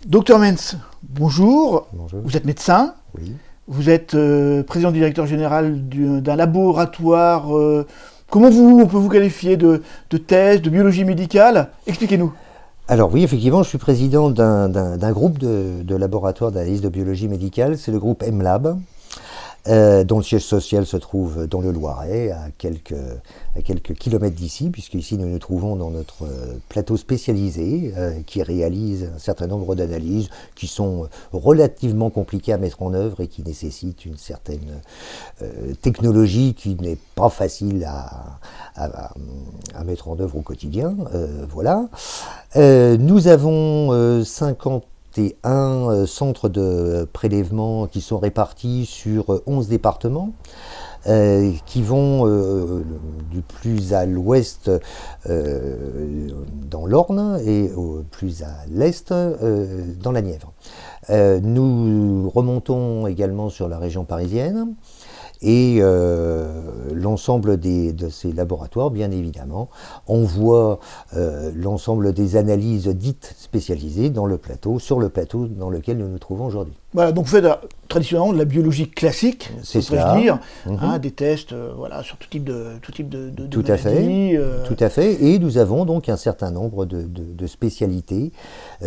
Docteur Mentz, bonjour. Bonjour. Vous êtes médecin. Oui. Vous êtes président directeur général d'un laboratoire. Comment on peut vous qualifier de thèse, de biologie médicale? Expliquez-nous. Alors oui, effectivement, je suis président d'un groupe de laboratoires d'analyse de biologie médicale. C'est le groupe MLab, dont le siège social se trouve dans le Loiret, à quelques kilomètres d'ici, puisqu'ici nous nous trouvons dans notre plateau spécialisé qui réalise un certain nombre d'analyses qui sont relativement compliquées à mettre en œuvre et qui nécessitent une certaine technologie qui n'est pas facile à mettre en œuvre au quotidien. Voilà. Nous avons 51 centres de prélèvement qui sont répartis sur 11 départements, qui vont du plus à l'ouest dans l'Orne et au plus à l'est dans la Nièvre. Nous remontons également sur la région parisienne. Et l'ensemble de ces laboratoires, bien évidemment, envoie l'ensemble des analyses dites spécialisées sur le plateau dans lequel nous nous trouvons aujourd'hui. Voilà, donc vous faites traditionnellement de la biologie classique, c'est pourrais-je dire, Mm-hmm. Des tests sur tout type de Tout à maladies. Tout à fait. Et nous avons donc un certain nombre de spécialités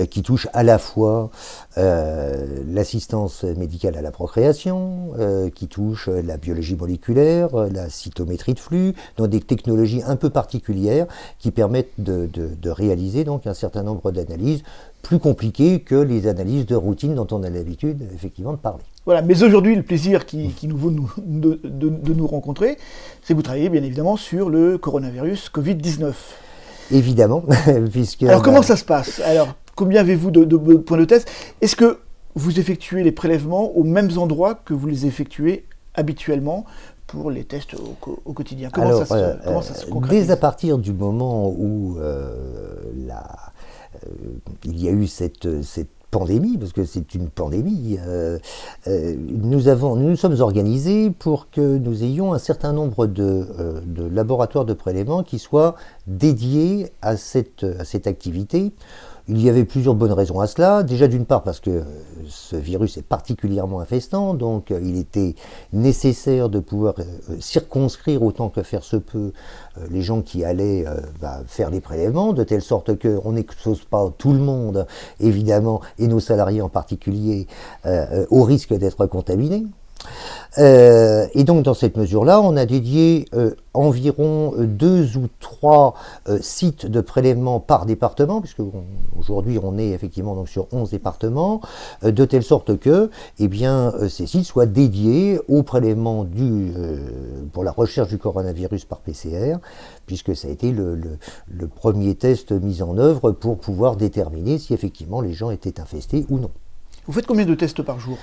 qui touchent à la fois l'assistance médicale à la procréation, qui touchent la biologie moléculaire, la cytométrie de flux, donc des technologies un peu particulières qui permettent de réaliser donc un certain nombre d'analyses plus compliquées que les analyses de routine dont on a l'habitude effectivement de parler. Voilà, mais aujourd'hui, le plaisir qui nous vaut de nous rencontrer, c'est que vous travaillez bien évidemment sur le coronavirus Covid-19. Évidemment, puisque... Alors comment ça se passe? Alors, combien avez-vous de points de test? Est-ce que vous effectuez les prélèvements aux mêmes endroits que vous les effectuez habituellement pour les tests au quotidien? Comment ça se concrétise? Dès à partir du moment où il y a eu cette pandémie, parce que c'est une pandémie, nous sommes organisés pour que nous ayons un certain nombre de laboratoires de prélèvement qui soient dédiés à cette activité. Il y avait plusieurs bonnes raisons à cela. Déjà d'une part parce que ce virus est particulièrement infestant, donc il était nécessaire de pouvoir circonscrire autant que faire se peut les gens qui allaient faire les prélèvements, de telle sorte qu'on n'expose pas tout le monde, évidemment, et nos salariés en particulier, au risque d'être contaminés. Et donc dans cette mesure-là, on a dédié environ 2 ou 3 sites de prélèvement par département, puisque aujourd'hui on est effectivement donc sur 11 départements, de telle sorte que ces sites soient dédiés au prélèvement pour la recherche du coronavirus par PCR, puisque ça a été le premier test mis en œuvre pour pouvoir déterminer si effectivement les gens étaient infestés ou non. Vous faites combien de tests par jour?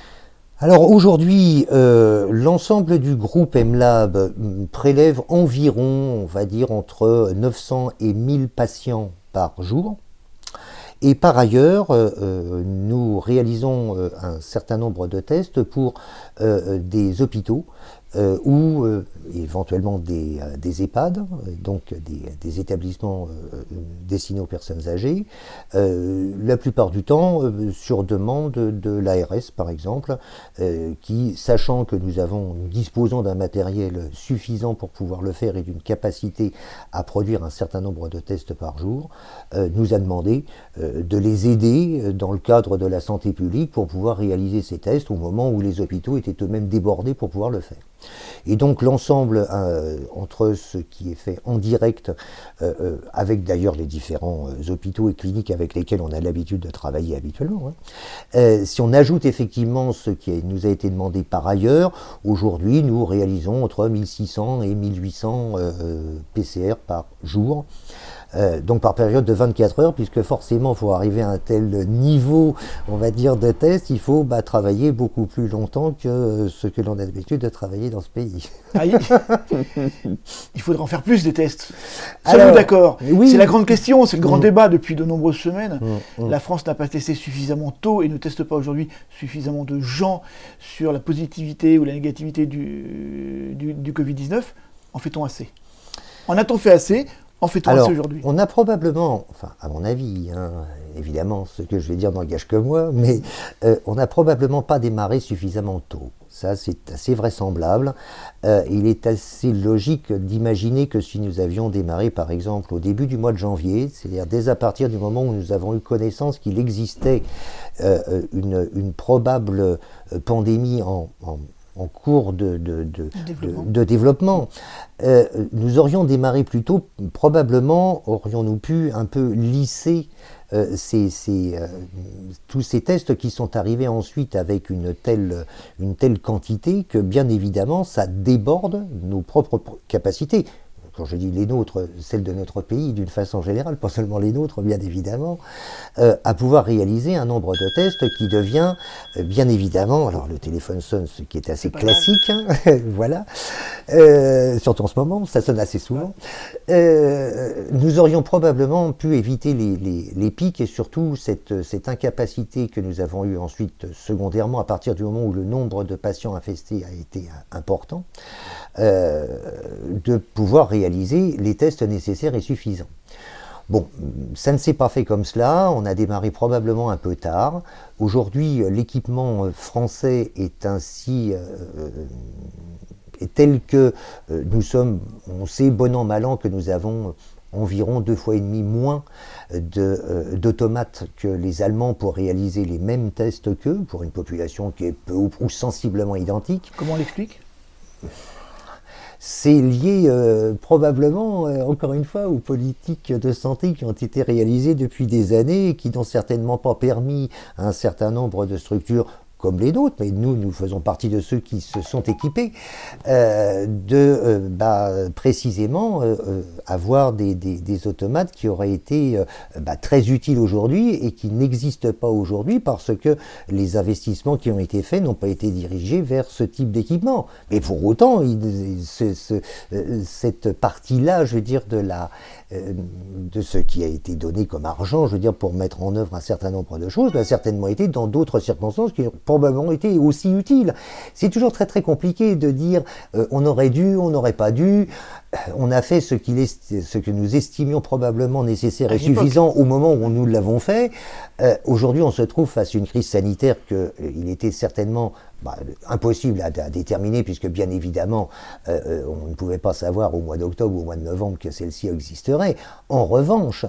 Alors aujourd'hui, l'ensemble du groupe MLab prélève environ, on va dire, entre 900 et 1000 patients par jour. Et par ailleurs, nous réalisons un certain nombre de tests pour des hôpitaux ou éventuellement des EHPAD, donc des établissements destinés aux personnes âgées, la plupart du temps sur demande de l'ARS par exemple, qui, sachant que nous disposons d'un matériel suffisant pour pouvoir le faire et d'une capacité à produire un certain nombre de tests par jour, nous a demandé de les aider dans le cadre de la santé publique pour pouvoir réaliser ces tests au moment où les hôpitaux étaient eux-mêmes débordés pour pouvoir le faire. Et donc l'ensemble entre ce qui est fait en direct, avec d'ailleurs les différents hôpitaux et cliniques avec lesquels on a l'habitude de travailler habituellement, si on ajoute effectivement ce qui nous a été demandé par ailleurs, aujourd'hui nous réalisons entre 1600 et 1800 PCR par jour. Donc par période de 24 heures, puisque forcément pour arriver à un tel niveau, on va dire, de test, il faut travailler beaucoup plus longtemps que ce que l'on a l'habitude de travailler dans ce pays. Ah, il faudrait en faire plus des tests. Sommes-nous d'accord? Oui. C'est la grande question, c'est le grand débat depuis de nombreuses semaines. La France n'a pas testé suffisamment tôt et ne teste pas aujourd'hui suffisamment de gens sur la positivité ou la négativité du Covid-19. En fait-on assez? En a-t-on fait assez En fait-on assez aujourd'hui? On a probablement, enfin à mon avis, évidemment ce que je vais dire n'engage que moi, mais on n'a probablement pas démarré suffisamment tôt. Ça, c'est assez vraisemblable. Il est assez logique d'imaginer que si nous avions démarré, par exemple, au début du mois de janvier, c'est-à-dire dès à partir du moment où nous avons eu connaissance qu'il existait une probable pandémie en cours de développement, nous aurions démarré plus tôt, probablement aurions-nous pu un peu lisser tous ces tests qui sont arrivés ensuite avec une telle quantité que bien évidemment ça déborde nos propres capacités. Quand je dis les nôtres, celles de notre pays d'une façon générale, pas seulement les nôtres bien évidemment, à pouvoir réaliser un nombre de tests qui devient bien évidemment, alors le téléphone sonne, ce qui est assez classique, voilà, surtout en ce moment, ça sonne assez souvent. Nous aurions probablement pu éviter les pics et surtout cette incapacité que nous avons eue ensuite secondairement à partir du moment où le nombre de patients infestés a été important, de pouvoir réaliser les tests nécessaires et suffisants. Bon, ça ne s'est pas fait comme cela, on a démarré probablement un peu tard. Aujourd'hui, l'équipement français est ainsi tel que nous sommes, on sait bon an mal an que nous avons environ 2,5 fois moins d'automates que les Allemands pour réaliser les mêmes tests qu'eux, pour une population qui est peu ou prou sensiblement identique. Comment on l'explique ? C'est lié probablement, encore une fois, aux politiques de santé qui ont été réalisées depuis des années et qui n'ont certainement pas permis à un certain nombre de structures comme les nôtres, mais nous faisons partie de ceux qui se sont équipés, précisément avoir des automates qui auraient été très utiles aujourd'hui et qui n'existent pas aujourd'hui parce que les investissements qui ont été faits n'ont pas été dirigés vers ce type d'équipement. Mais pour autant, cette partie-là, je veux dire, de ce qui a été donné comme argent, je veux dire, pour mettre en œuvre un certain nombre de choses, a certainement été dans d'autres circonstances qui ont probablement été aussi utiles. C'est toujours très très compliqué de dire on aurait dû, on n'aurait pas dû. On a fait ce que nous estimions probablement nécessaire et suffisant au moment où nous l'avons fait. Aujourd'hui, on se trouve face à une crise sanitaire qu'il était certainement impossible à déterminer, puisque bien évidemment, on ne pouvait pas savoir au mois d'octobre ou au mois de novembre que celle-ci existerait. En revanche,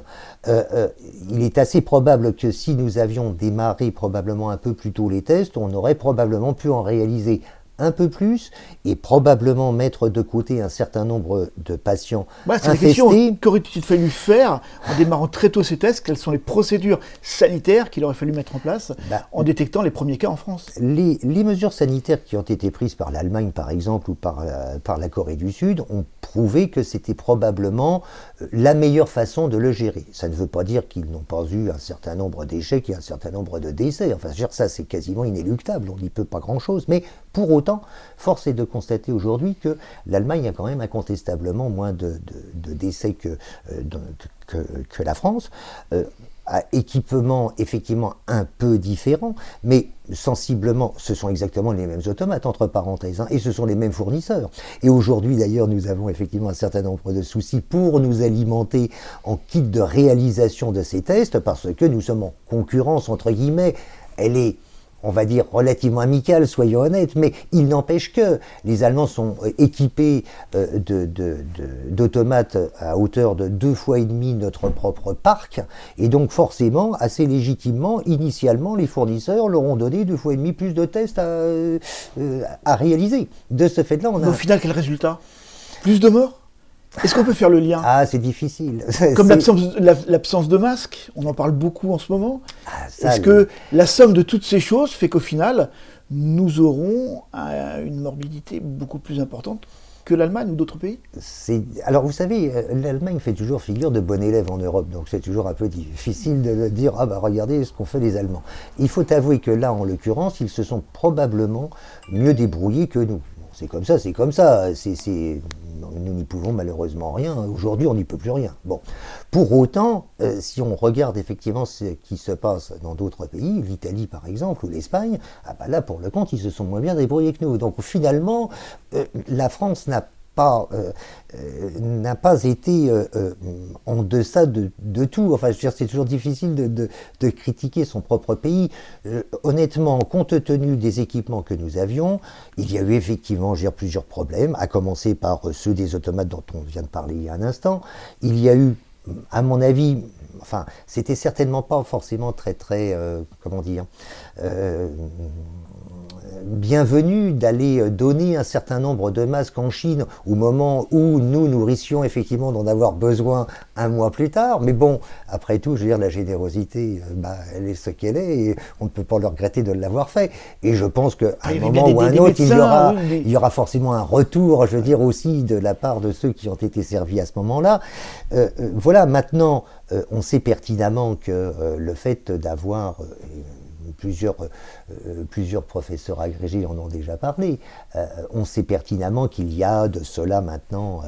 il est assez probable que si nous avions démarré probablement un peu plus tôt les tests, on aurait probablement pu en réaliser un peu plus et probablement mettre de côté un certain nombre de patients infestés. La question, qu'aurait-il fallu faire en démarrant très tôt ces tests? Quelles sont les procédures sanitaires qu'il aurait fallu mettre en place en détectant les premiers cas en France? Les mesures sanitaires qui ont été prises par l'Allemagne, par exemple, ou par la Corée du Sud, ont prouvé que c'était probablement la meilleure façon de le gérer. Ça ne veut pas dire qu'ils n'ont pas eu un certain nombre d'échecs et un certain nombre de décès. Enfin, ça, c'est quasiment inéluctable. On n'y peut pas grand-chose. Mais pour autant, force est de constater aujourd'hui que l'Allemagne a quand même incontestablement moins de décès que la France. Équipement effectivement un peu différent, mais sensiblement, ce sont exactement les mêmes automates, entre parenthèses, et ce sont les mêmes fournisseurs. Et aujourd'hui, d'ailleurs, nous avons effectivement un certain nombre de soucis pour nous alimenter en kit de réalisation de ces tests, parce que nous sommes en concurrence, entre guillemets. Elle est, on va dire, relativement amicale, soyons honnêtes, mais il n'empêche que les Allemands sont équipés d'automates à hauteur de 2,5 fois notre propre parc, et donc forcément, assez légitimement, initialement, les fournisseurs leur ont donné 2,5 fois plus de tests à réaliser. De ce fait-là, au final, quel résultat? Plus de morts? Est-ce qu'on peut faire le lien? Ah, c'est difficile. Comme l'absence de masque, on en parle beaucoup en ce moment. Est-ce que la somme de toutes ces choses fait qu'au final, nous aurons une morbidité beaucoup plus importante que l'Allemagne ou d'autres pays? Alors vous savez, l'Allemagne fait toujours figure de bon élève en Europe, donc c'est toujours un peu difficile de dire « Ah bah regardez ce qu'ont fait les Allemands ». Il faut avouer que là, en l'occurrence, ils se sont probablement mieux débrouillés que nous. C'est comme ça, c'est comme ça. Nous n'y pouvons malheureusement rien. Aujourd'hui, on n'y peut plus rien. Bon. Pour autant, si on regarde effectivement ce qui se passe dans d'autres pays, l'Italie par exemple, ou l'Espagne, là, pour le compte, ils se sont moins bien débrouillés que nous. Donc finalement, la France n'a n'a pas été en deçà de tout. Enfin, je veux dire, c'est toujours difficile de critiquer son propre pays. Honnêtement, compte tenu des équipements que nous avions, il y a eu effectivement, je veux dire, plusieurs problèmes, à commencer par ceux des automates dont on vient de parler il y a un instant. Il y a eu, à mon avis, enfin, c'était certainement pas forcément très, comment dire, bienvenu d'aller donner un certain nombre de masques en Chine au moment où nous risquions effectivement d'en avoir besoin un mois plus tard. Mais bon, après tout, je veux dire, la générosité, elle est ce qu'elle est et on ne peut pas le regretter de l'avoir fait. Et je pense qu'à un moment ou à un autre, il y aura forcément un retour, je veux dire, aussi de la part de ceux qui ont été servis à ce moment-là. Voilà, maintenant, on sait pertinemment que le fait d'avoir... Plusieurs professeurs agrégés en ont déjà parlé. On sait pertinemment qu'il y a de cela maintenant,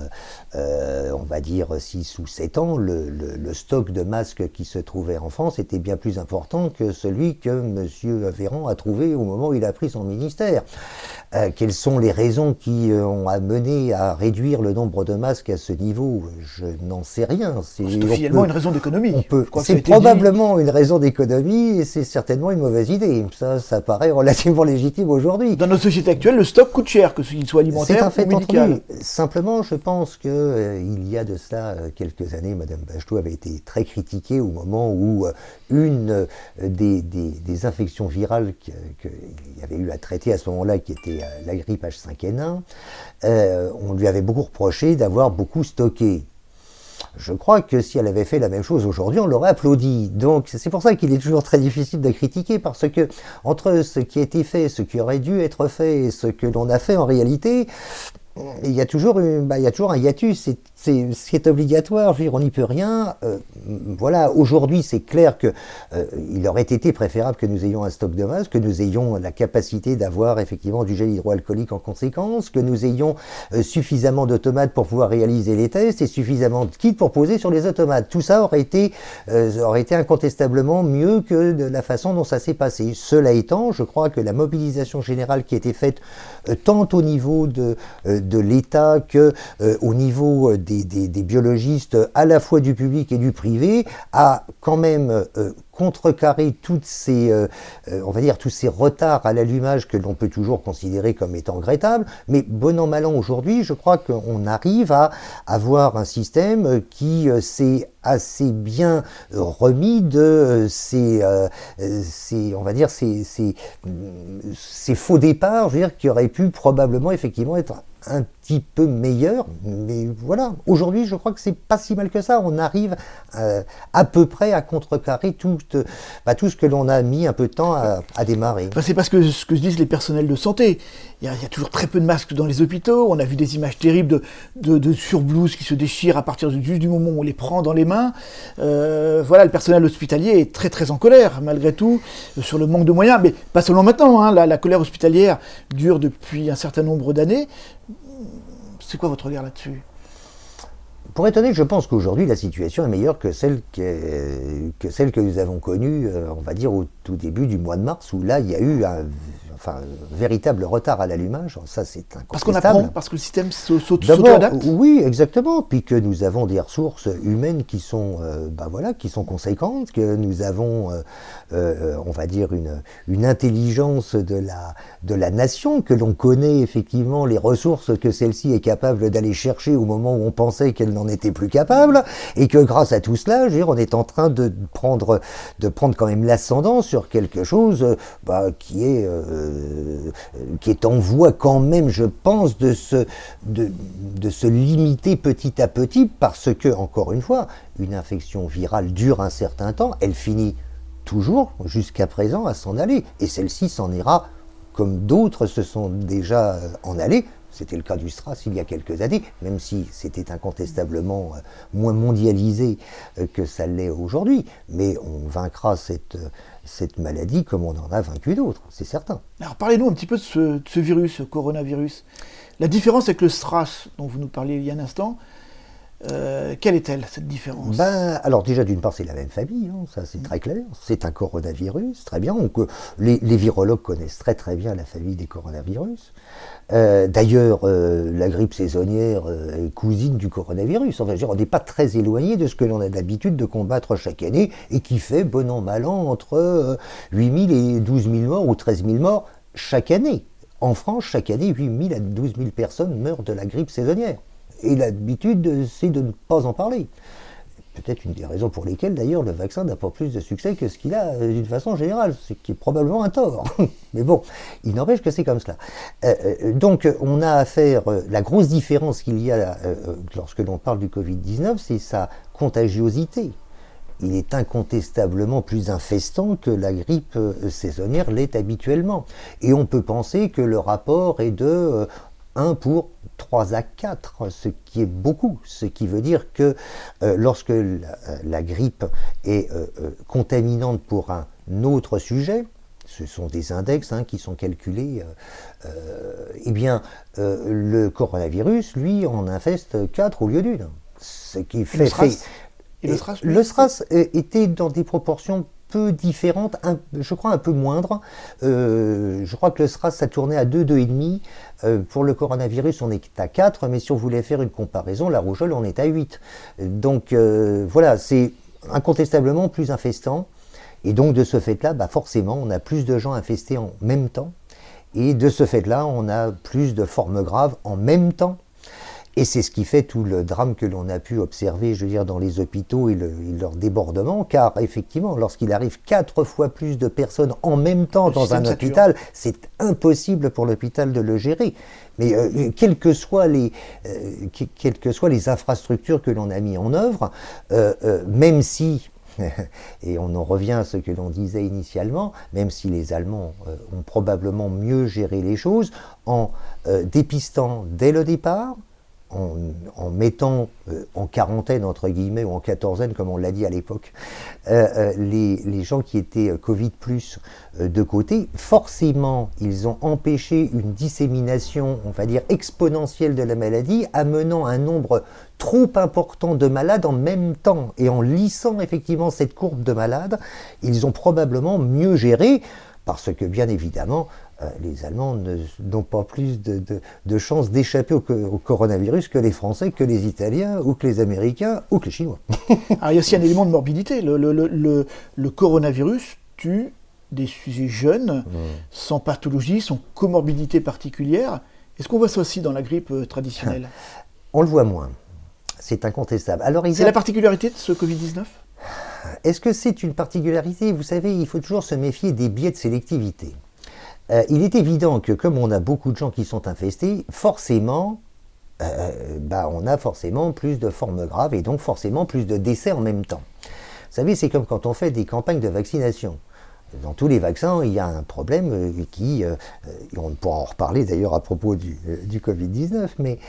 on va dire 6 ou 7 ans, le stock de masques qui se trouvait en France était bien plus important que celui que M. Véran a trouvé au moment où il a pris son ministère. Quelles sont les raisons qui ont amené à réduire le nombre de masques à ce niveau? Je n'en sais rien. C'est finalement une raison d'économie. C'est probablement une raison d'économie et c'est certainement une mauvaise idée. Ça paraît relativement légitime aujourd'hui. Dans notre société actuelle, le stock coûte cher, que qu'il soit alimentaire ou médical. Simplement, je pense qu'il y a de cela quelques années, Mme Bachelot avait été très critiquée au moment où une des infections virales qu'il y avait eu à traiter à ce moment-là, qui était la grippe H5N1, on lui avait beaucoup reproché d'avoir beaucoup stocké. Je crois que si elle avait fait la même chose aujourd'hui, on l'aurait applaudi. Donc c'est pour ça qu'il est toujours très difficile de critiquer, parce que entre ce qui a été fait, ce qui aurait dû être fait et ce que l'on a fait en réalité, il y a toujours un hiatus. C'est obligatoire, je veux dire, on n'y peut rien. Voilà, aujourd'hui, c'est clair que il aurait été préférable que nous ayons un stock de masques, que nous ayons la capacité d'avoir effectivement du gel hydroalcoolique en conséquence, que nous ayons suffisamment d'automates pour pouvoir réaliser les tests et suffisamment de kits pour poser sur les automates. Tout ça aurait été incontestablement mieux que de la façon dont ça s'est passé. Cela étant, je crois que la mobilisation générale qui a été faite tant au niveau de l'État que au niveau des biologistes, à la fois du public et du privé, a quand même contrecarrer toutes ces, on va dire, tous ces retards à l'allumage que l'on peut toujours considérer comme étant regrettables. Mais bon an, mal an, aujourd'hui, je crois qu'on arrive à avoir un système qui s'est assez bien remis de ces on va dire, ces faux départs, je veux dire, qui auraient pu probablement effectivement être un petit peu meilleur, mais voilà, aujourd'hui je crois que c'est pas si mal que ça, on arrive à peu près à contrecarrer tout ce que l'on a mis un peu de temps à démarrer. Enfin, c'est parce que ce que disent les personnels de santé, il y a toujours très peu de masques dans les hôpitaux, on a vu des images terribles de surblouses qui se déchirent à partir juste du moment où on les prend dans les mains. Voilà, le personnel hospitalier est très très en colère malgré tout sur le manque de moyens, mais pas seulement maintenant, hein, la colère hospitalière dure depuis un certain nombre d'années. C'est quoi votre regard là-dessus ? Pour être honnête, je pense qu'aujourd'hui, la situation est meilleure que celle que nous avons connue, on va dire, au tout début du mois de mars, où là, il y a eu un véritable retard à l'allumage. Ça, c'est incontestable. Parce qu'on apprend, parce que le système s'auto-adapte. Oui, exactement. Puis que nous avons des ressources humaines qui sont, qui sont conséquentes, que nous avons, on va dire, une intelligence de la nation, que l'on connaît effectivement les ressources que celle-ci est capable d'aller chercher au moment où on pensait qu'elle n'en était plus capable, et que grâce à tout cela, je veux dire, on est en train de prendre quand même l'ascendant sur quelque chose qui est en voie quand même, je pense, de se limiter petit à petit, parce que, encore une fois, une infection virale dure un certain temps, elle finit toujours, jusqu'à présent, à s'en aller, et celle-ci s'en ira comme d'autres se sont déjà en allés. C'était le cas du SRAS il y a quelques années, même si c'était incontestablement moins mondialisé que ça l'est aujourd'hui. Mais on vaincra cette maladie comme on en a vaincu d'autres, c'est certain. Alors parlez-nous un petit peu de ce virus, ce coronavirus. La différence avec le SRAS, dont vous nous parliez il y a un instant, Quelle est-elle, cette différence? Alors déjà, d'une part, c'est la même famille, hein, ça c'est très clair. C'est un coronavirus, très bien. Les virologues connaissent très très bien la famille des coronavirus. D'ailleurs, la grippe saisonnière est cousine du coronavirus. Enfin, on n'est pas très éloigné de ce que l'on a l'habitude de combattre chaque année et qui fait, bon an, mal an, entre 8 000 et 12 000 morts ou 13 000 morts chaque année. En France, chaque année, 8 000 à 12 000 personnes meurent de la grippe saisonnière. Et l'habitude, c'est de ne pas en parler. Peut-être une des raisons pour lesquelles, d'ailleurs, le vaccin n'a pas plus de succès que ce qu'il a d'une façon générale, ce qui est probablement un tort. Mais bon, il n'empêche que c'est comme cela. Donc, on a affaire, la grosse différence qu'il y a lorsque l'on parle du Covid-19, c'est sa contagiosité. Il est incontestablement plus infestant que la grippe saisonnière l'est habituellement. Et on peut penser que le rapport est de 1 pour 3 à 4, ce qui est beaucoup, ce qui veut dire que lorsque la grippe est contaminante pour un autre sujet, ce sont des index qui sont calculés, eh bien le coronavirus, lui, en infeste 4 au lieu d'une. Ce qui fait... Le SRAS était dans des proportions peu différentes, je crois un peu moindres. Je crois que le SRAS, ça tournait à 2, 2,5. Pour le coronavirus, on est à 4, mais si on voulait faire une comparaison, la rougeole, on est à 8. Donc voilà, c'est incontestablement plus infestant. Et donc de ce fait-là, forcément, on a plus de gens infestés en même temps. Et de ce fait-là, on a plus de formes graves en même temps. Et c'est ce qui fait tout le drame que l'on a pu observer, je veux dire, dans les hôpitaux et leur débordement, car effectivement, lorsqu'il arrive 4 fois plus de personnes en même temps dans un hôpital, c'est impossible pour l'hôpital de le gérer. Mais quelles que soient les infrastructures que l'on a mis en œuvre, même si, et on en revient à ce que l'on disait initialement, même si les Allemands ont probablement mieux géré les choses, en dépistant dès le départ, en mettant en quarantaine, entre guillemets, ou en quatorzaine, comme on l'a dit à l'époque, les gens qui étaient Covid+, de côté, forcément, ils ont empêché une dissémination, on va dire, exponentielle de la maladie, amenant un nombre trop important de malades en même temps. Et en lissant effectivement cette courbe de malades, ils ont probablement mieux géré, parce que, bien évidemment, les Allemands n'ont pas plus de chances d'échapper au coronavirus que les Français, que les Italiens, ou que les Américains, ou que les Chinois. Alors, il y a aussi un élément de morbidité. Le coronavirus tue des sujets jeunes, sans pathologie, sans comorbidité particulière. Est-ce qu'on voit ça aussi dans la grippe traditionnelle? On le voit moins. C'est incontestable. C'est la particularité de ce Covid-19? Est-ce que c'est une particularité? Vous savez, il faut toujours se méfier des biais de sélectivité. Il est évident que comme on a beaucoup de gens qui sont infestés, forcément, on a forcément plus de formes graves et donc forcément plus de décès en même temps. Vous savez, c'est comme quand on fait des campagnes de vaccination. Dans tous les vaccins, il y a un problème on pourra en reparler d'ailleurs à propos du Covid-19, mais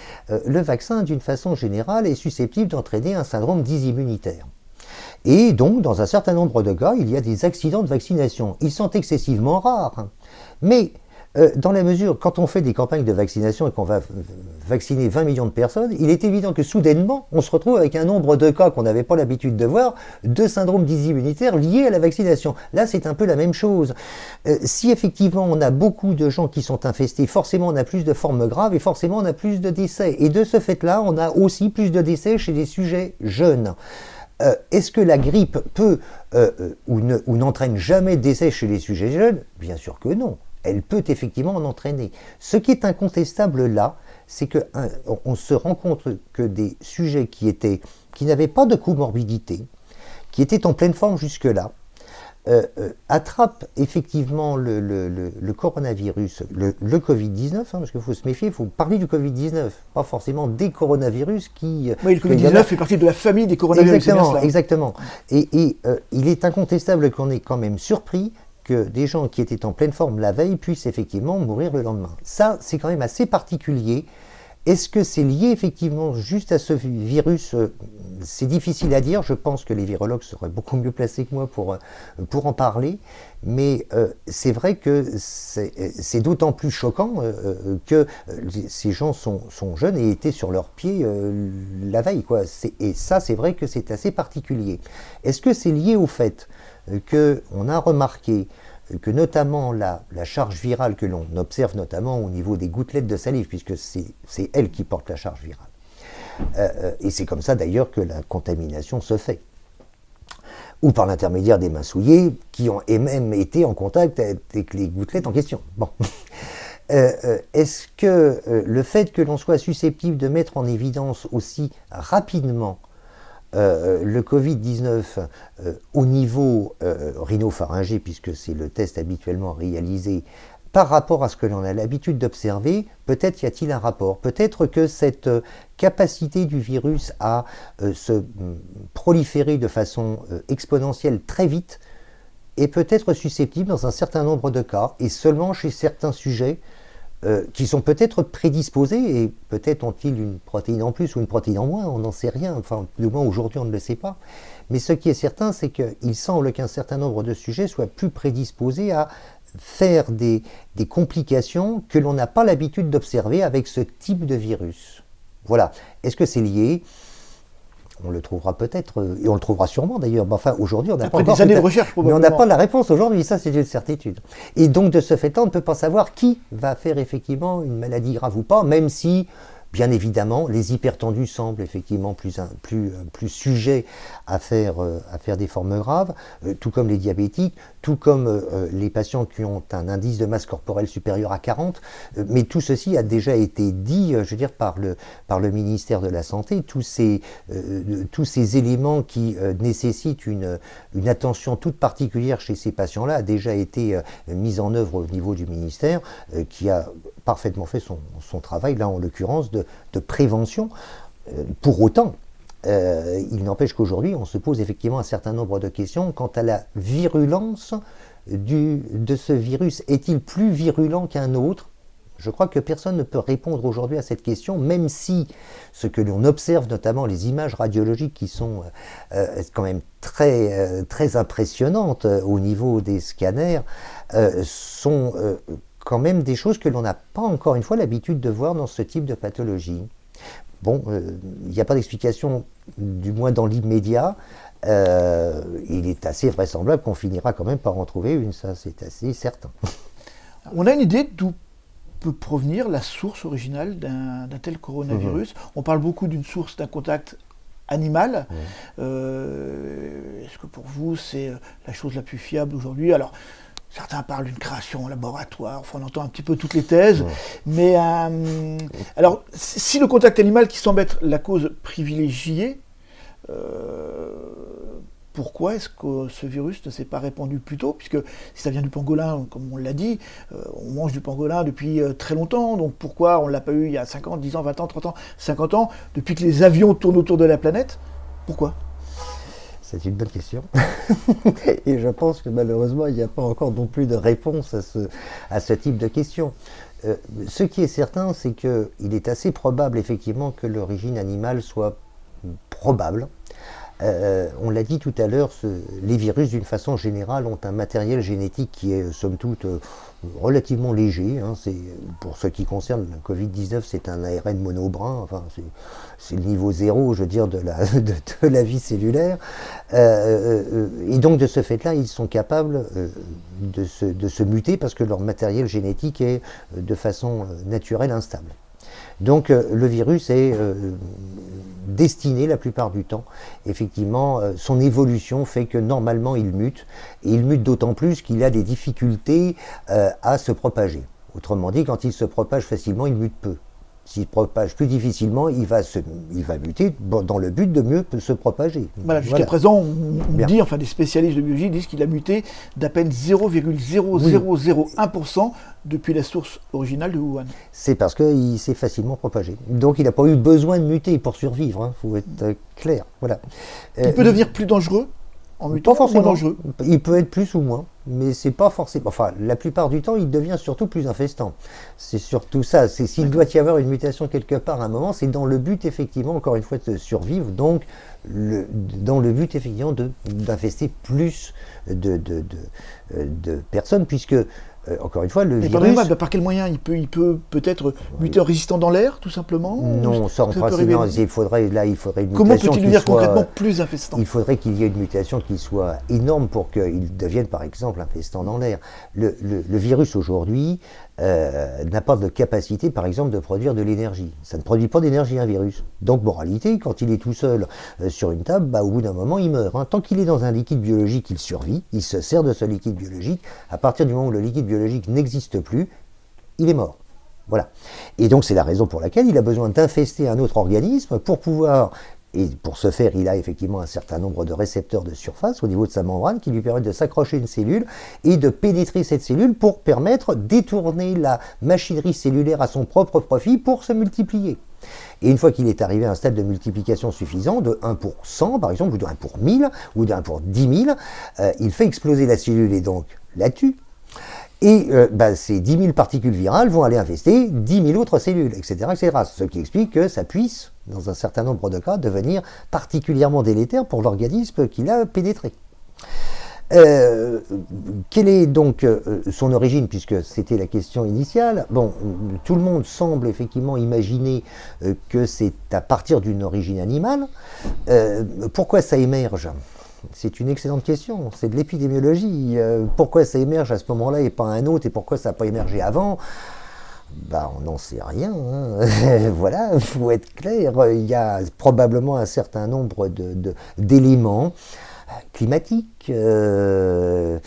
le vaccin, d'une façon générale, est susceptible d'entraîner un syndrome dysimmunitaire. Et donc, dans un certain nombre de cas, il y a des accidents de vaccination. Ils sont excessivement rares. Mais dans la mesure, quand on fait des campagnes de vaccination et qu'on va vacciner 20 millions de personnes, il est évident que soudainement, on se retrouve avec un nombre de cas qu'on n'avait pas l'habitude de voir, de syndrome dysimmunitaire liés à la vaccination. Là, c'est un peu la même chose. Si effectivement on a beaucoup de gens qui sont infestés, forcément on a plus de formes graves et forcément on a plus de décès. Et de ce fait-là, on a aussi plus de décès chez des sujets jeunes. Est-ce que la grippe peut ou n'entraîne jamais de décès chez les sujets jeunes? Bien sûr que non. Elle peut effectivement en entraîner. Ce qui est incontestable là, c'est qu'on se rend compte que des sujets qui n'avaient pas de comorbidité, qui étaient en pleine forme jusque-là, attrapent effectivement le coronavirus, le Covid-19, parce qu'il faut se méfier, il faut parler du Covid-19, pas forcément des coronavirus qui... Oui, le Covid-19 fait partie de la famille des coronavirus. Exactement. Et il est incontestable qu'on est quand même surpris que des gens qui étaient en pleine forme la veille puissent effectivement mourir le lendemain. Ça, c'est quand même assez particulier. Est-ce que c'est lié effectivement juste à ce virus? C'est difficile à dire. Je pense que les virologues seraient beaucoup mieux placés que moi pour en parler. Mais c'est vrai que c'est d'autant plus choquant que ces gens sont jeunes et étaient sur leurs pieds la veille, quoi. Et ça, c'est vrai que c'est assez particulier. Est-ce que c'est lié au fait qu'on a remarqué que notamment la charge virale que l'on observe notamment au niveau des gouttelettes de salive, puisque c'est elle qui porte la charge virale. Et c'est comme ça d'ailleurs que la contamination se fait. Ou par l'intermédiaire des mains souillées, qui ont même été en contact avec les gouttelettes en question. Bon. Est-ce que le fait que l'on soit susceptible de mettre en évidence aussi rapidement le Covid-19 au niveau rhinopharyngé, puisque c'est le test habituellement réalisé, par rapport à ce que l'on a l'habitude d'observer, peut-être y a-t-il un rapport. Peut-être que cette capacité du virus à se proliférer de façon exponentielle très vite est peut-être susceptible dans un certain nombre de cas, et seulement chez certains sujets qui sont peut-être prédisposés, et peut-être ont-ils une protéine en plus ou une protéine en moins, on n'en sait rien, enfin du moins aujourd'hui on ne le sait pas. Mais ce qui est certain, c'est qu'il semble qu'un certain nombre de sujets soient plus prédisposés à faire des complications que l'on n'a pas l'habitude d'observer avec ce type de virus. Voilà. Est-ce que c'est lié ? On le trouvera peut-être, et on le trouvera sûrement d'ailleurs. Mais enfin, aujourd'hui, on n'a pas des années de recherche, mais on n'a pas la réponse aujourd'hui, ça c'est une certitude. Et donc, de ce fait-là, on ne peut pas savoir qui va faire effectivement une maladie grave ou pas, même si, bien évidemment, les hypertendus semblent effectivement plus sujets à faire des formes graves, tout comme les diabétiques, tout comme les patients qui ont un indice de masse corporelle supérieur à 40. Mais tout ceci a déjà été dit, je veux dire, par le ministère de la Santé. Tous ces éléments qui nécessitent une attention toute particulière chez ces patients-là a déjà été mis en œuvre au niveau du ministère, qui a parfaitement fait son travail, là en l'occurrence, de prévention. Pour autant, il n'empêche qu'aujourd'hui, on se pose effectivement un certain nombre de questions quant à la virulence de ce virus. Est-il plus virulent qu'un autre ? Je crois que personne ne peut répondre aujourd'hui à cette question, même si ce que l'on observe, notamment les images radiologiques qui sont quand même très impressionnantes au niveau des scanners, sont quand même des choses que l'on n'a pas encore une fois l'habitude de voir dans ce type de pathologie. Bon, il n'y a pas d'explication, du moins dans l'immédiat. Il est assez vraisemblable qu'on finira quand même par en trouver une, ça c'est assez certain. On a une idée d'où peut provenir la source originale d'un tel coronavirus. On parle beaucoup d'une source, d'un contact animal. Est-ce que pour vous c'est la chose la plus fiable aujourd'hui ? Alors, certains parlent d'une création en laboratoire, enfin, on entend un petit peu toutes les thèses, mais alors, si le contact animal qui semble être la cause privilégiée, pourquoi est-ce que ce virus ne s'est pas répandu plus tôt ? Puisque si ça vient du pangolin, comme on l'a dit, on mange du pangolin depuis très longtemps, donc pourquoi on ne l'a pas eu il y a 50, 10 ans, 20 ans, 30 ans, 50 ans, depuis que les avions tournent autour de la planète ? Pourquoi ? C'est une bonne question. Et je pense que malheureusement, il n'y a pas encore non plus de réponse à ce type de question. Ce qui est certain, c'est qu'il est assez probable effectivement que l'origine animale soit probable. On l'a dit tout à l'heure, les virus d'une façon générale ont un matériel génétique qui est somme toute relativement léger. Pour ce qui concerne le Covid-19, c'est un ARN monobrin, enfin, c'est le niveau zéro, je veux dire, de la vie cellulaire. Et donc de ce fait-là, ils sont capables de se muter parce que leur matériel génétique est de façon naturelle instable. Donc le virus est destiné la plupart du temps, effectivement, son évolution fait que normalement il mute, et il mute d'autant plus qu'il a des difficultés à se propager. Autrement dit, quand il se propage facilement, il mute peu. S'il se propage plus difficilement, il va muter dans le but de mieux se propager. Voilà, jusqu'à présent, on dit, enfin des spécialistes de biologie disent qu'il a muté d'à peine 0,0001% depuis la source originale de Wuhan. C'est parce qu'il s'est facilement propagé. Donc il n'a pas eu besoin de muter pour survivre, faut être clair. Voilà. Il peut devenir plus dangereux en mutant, pas forcément moins dangereux. Il peut être plus ou moins. mais c'est pas forcément. Enfin, la plupart du temps, il devient surtout plus infestant. C'est surtout ça. C'est s'il doit y avoir une mutation quelque part à un moment, c'est dans le but effectivement, encore une fois, de survivre. Donc, dans le but effectivement d'infester plus de personnes, puisque encore une fois, le virus... Par quel moyen il peut peut-être muter en résistant dans l'air, tout simplement? Non, ça en principe, non, il faudrait une mutation. Comment peut-il devenir concrètement plus infestant? Il faudrait qu'il y ait une mutation qui soit énorme pour qu'il devienne, par exemple, infestant dans l'air. Le virus aujourd'hui n'a pas de capacité, par exemple, de produire de l'énergie. Ça ne produit pas d'énergie, un virus. Donc, moralité, quand il est tout seul sur une table, au bout d'un moment, il meurt. Hein. Tant qu'il est dans un liquide biologique, il survit, il se sert de ce liquide biologique. À partir du moment où le liquide biologique n'existe plus, il est mort. Voilà. Et donc, c'est la raison pour laquelle il a besoin d'infester un autre organisme pour pouvoir... Et pour ce faire, il a effectivement un certain nombre de récepteurs de surface au niveau de sa membrane qui lui permettent de s'accrocher à une cellule et de pénétrer cette cellule pour permettre de détourner la machinerie cellulaire à son propre profit pour se multiplier. Et une fois qu'il est arrivé à un stade de multiplication suffisant, de 1 pour 100 par exemple, ou de 1 pour 1000, ou de 1 pour 10 000, il fait exploser la cellule et donc la tue. Et ces 10 000 particules virales vont aller infester 10 000 autres cellules, etc., etc. Ce qui explique que ça puisse, dans un certain nombre de cas, devenir particulièrement délétère pour l'organisme qu'il a pénétré. Quelle est donc son origine, puisque c'était la question initiale? Bon, tout le monde semble effectivement imaginer que c'est à partir d'une origine animale. Pourquoi ça émerge? C'est une excellente question, c'est de l'épidémiologie. Pourquoi ça émerge à ce moment-là et pas à un autre, et pourquoi ça n'a pas émergé avant? On n'en sait rien. Hein. Voilà, il faut être clair. Il y a probablement un certain nombre d'éléments climatiques, que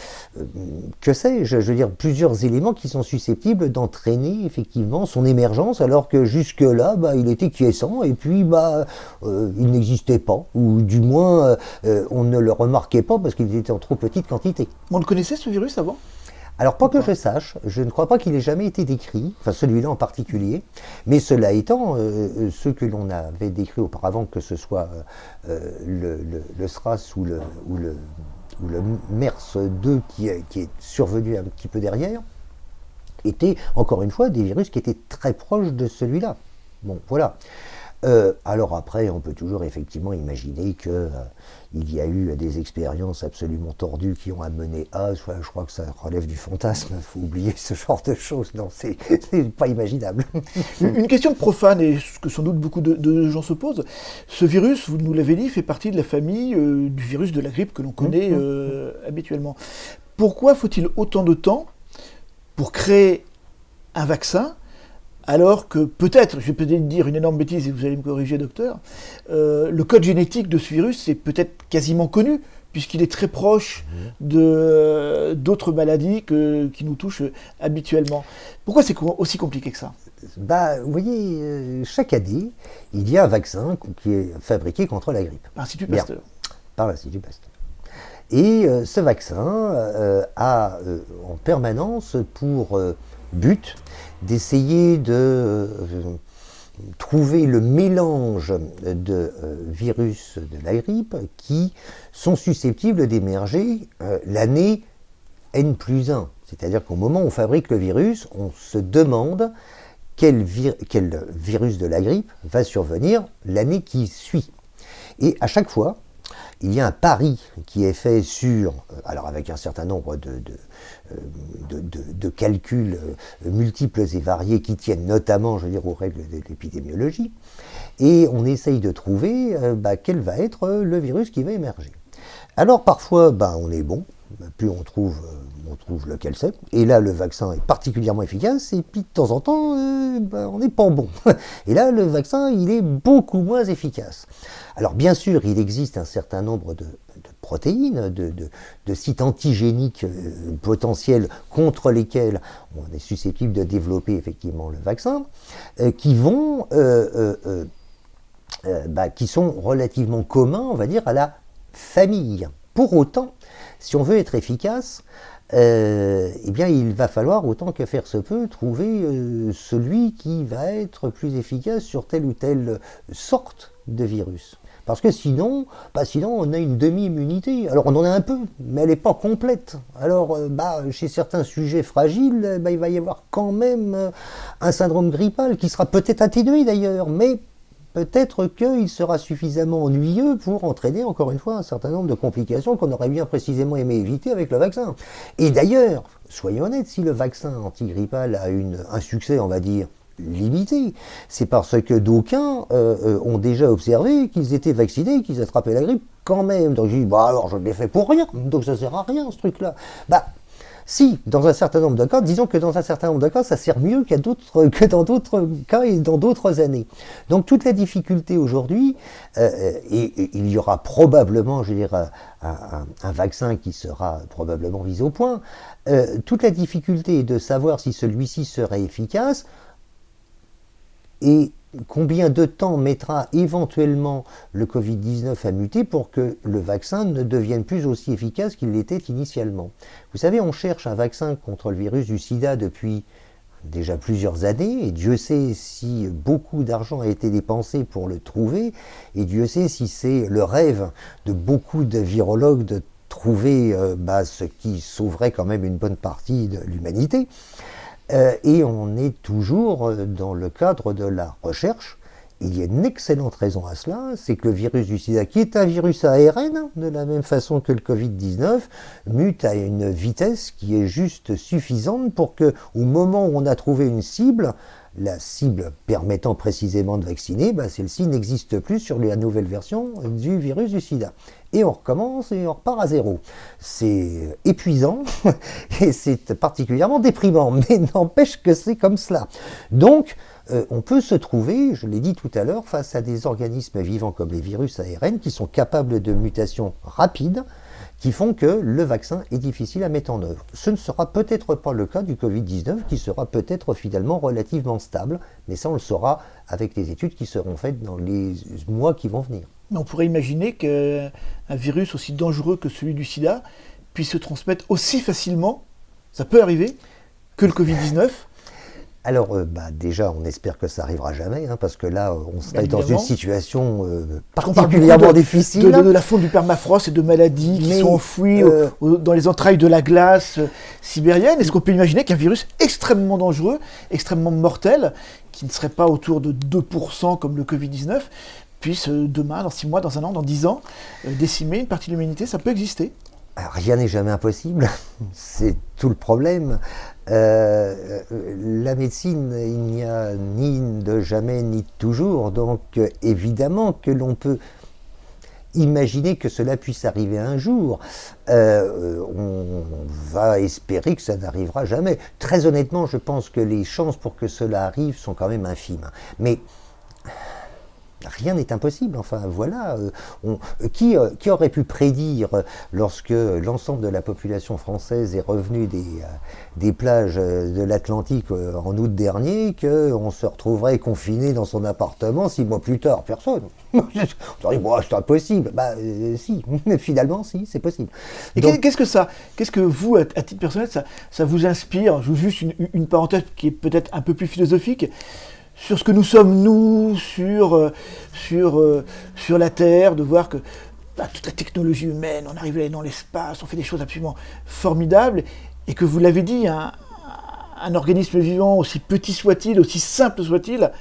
sais-je, veux dire, plusieurs éléments qui sont susceptibles d'entraîner effectivement son émergence, alors que jusque-là, il était quiescent, et puis il n'existait pas, ou du moins on ne le remarquait pas parce qu'il était en trop petite quantité. On le connaissait, ce virus, avant? Alors, pas que je sache, je ne crois pas qu'il ait jamais été décrit, enfin celui-là en particulier, mais cela étant, ceux que l'on avait décrits auparavant, que ce soit le SRAS ou le MERS-2 qui est survenu un petit peu derrière, étaient encore une fois des virus qui étaient très proches de celui-là. Bon, voilà. Alors après, on peut toujours effectivement imaginer qu'il y a eu des expériences absolument tordues qui ont amené à, je crois que ça relève du fantasme, il faut oublier ce genre de choses, non, c'est pas imaginable. Une question profane, et ce que sans doute beaucoup de gens se posent, ce virus, vous nous l'avez dit, fait partie de la famille du virus de la grippe que l'on connaît habituellement. Pourquoi faut-il autant de temps pour créer un vaccin, alors que peut-être, je vais peut-être dire une énorme bêtise et vous allez me corriger, docteur, le code génétique de ce virus est peut-être quasiment connu, puisqu'il est très proche d'autres maladies qui nous touchent habituellement. Pourquoi c'est aussi compliqué que ça? Vous voyez, chaque année, il y a un vaccin qui est fabriqué contre la grippe. Par l'Institut Pasteur. Par l'Institut Pasteur. Et ce vaccin a en permanence pour but d'essayer de trouver le mélange de virus de la grippe qui sont susceptibles d'émerger l'année N+1. C'est-à-dire qu'au moment où on fabrique le virus, on se demande quel virus de la grippe va survenir l'année qui suit. Et à chaque fois, il y a un pari qui est fait sur, alors avec un certain nombre de calculs multiples et variés qui tiennent notamment, je veux dire, aux règles de l'épidémiologie, et on essaye de trouver quel va être le virus qui va émerger. Alors parfois, on est bon, plus on trouve lequel c'est, et là le vaccin est particulièrement efficace, et puis de temps en temps, on n'est pas bon. Et là le vaccin, il est beaucoup moins efficace. Alors bien sûr, il existe un certain nombre de protéines, de sites antigéniques potentiels contre lesquels on est susceptible de développer effectivement le vaccin, qui sont relativement communs, on va dire, à la famille. Pour autant, si on veut être efficace, il va falloir, autant que faire se peut, trouver celui qui va être plus efficace sur telle ou telle sorte de virus. Parce que sinon on a une demi-immunité. Alors on en a un peu, mais elle n'est pas complète. Alors chez certains sujets fragiles, il va y avoir quand même un syndrome grippal qui sera peut-être atténué d'ailleurs, mais peut-être qu'il sera suffisamment ennuyeux pour entraîner encore une fois un certain nombre de complications qu'on aurait bien précisément aimé éviter avec le vaccin. Et d'ailleurs, soyons honnêtes, si le vaccin antigrippal a un succès, on va dire, limité, c'est parce que d'aucuns ont déjà observé qu'ils étaient vaccinés, qu'ils attrapaient la grippe quand même. Donc je dis, alors je l'ai fait pour rien, donc ça sert à rien ce truc-là. Si, dans un certain nombre de cas, disons que dans un certain nombre de cas, ça sert mieux que dans d'autres cas et dans d'autres années. Donc toute la difficulté aujourd'hui, et il y aura probablement, je dirais, un vaccin qui sera probablement mis au point, toute la difficulté est de savoir si celui-ci serait efficace, et combien de temps mettra éventuellement le Covid-19 à muter pour que le vaccin ne devienne plus aussi efficace qu'il l'était initialement. Vous savez, on cherche un vaccin contre le virus du sida depuis déjà plusieurs années, et Dieu sait si beaucoup d'argent a été dépensé pour le trouver, et Dieu sait si c'est le rêve de beaucoup de virologues de trouver ce qui sauverait quand même une bonne partie de l'humanité. Et on est toujours dans le cadre de la recherche. Il y a une excellente raison à cela, c'est que le virus du sida, qui est un virus ARN, de la même façon que le Covid-19, mute à une vitesse qui est juste suffisante pour que, au moment où on a trouvé une cible, la cible permettant précisément de vacciner, celle-ci n'existe plus sur la nouvelle version du virus du sida. Et on recommence et on repart à zéro. C'est épuisant et c'est particulièrement déprimant, mais n'empêche que c'est comme cela. Donc, on peut se trouver, je l'ai dit tout à l'heure, face à des organismes vivants comme les virus ARN qui sont capables de mutations rapides, qui font que le vaccin est difficile à mettre en œuvre. Ce ne sera peut-être pas le cas du Covid-19, qui sera peut-être finalement relativement stable, mais ça on le saura avec les études qui seront faites dans les mois qui vont venir. Mais on pourrait imaginer qu'un virus aussi dangereux que celui du sida puisse se transmettre aussi facilement, ça peut arriver, que le Covid-19. Alors, déjà, on espère que ça arrivera jamais, parce que là, on serait dans une situation particulièrement difficile. De la fonte du permafrost et de maladies qui sont enfouies dans les entrailles de la glace sibérienne. Est-ce qu'on peut imaginer qu'un virus extrêmement dangereux, extrêmement mortel, qui ne serait pas autour de 2% comme le Covid-19, puisse demain, dans 6 mois, dans 1 an, dans 10 ans, décimer une partie de l'humanité? Ça peut exister. Alors, rien n'est jamais impossible, c'est tout le problème. La médecine, il n'y a ni de jamais ni de toujours, donc évidemment que l'on peut imaginer que cela puisse arriver un jour. On va espérer que ça n'arrivera jamais. Très honnêtement, je pense que les chances pour que cela arrive sont quand même infimes. Mais rien n'est impossible, enfin voilà. Qui aurait pu prédire, lorsque l'ensemble de la population française est revenue des plages de l'Atlantique en août dernier, qu'on se retrouverait confiné dans son appartement 6 mois plus tard? Personne. On se dit, c'est impossible. Si, finalement, si, c'est possible. Et donc, qu'est-ce que vous, à titre personnel, ça vous inspire? Je vous juste une parenthèse qui est peut-être un peu plus philosophique. Sur ce que nous sommes, nous, sur la Terre, de voir que toute la technologie humaine, on arrive dans l'espace, on fait des choses absolument formidables, et que vous l'avez dit, un organisme vivant, aussi petit soit-il, aussi simple soit-il,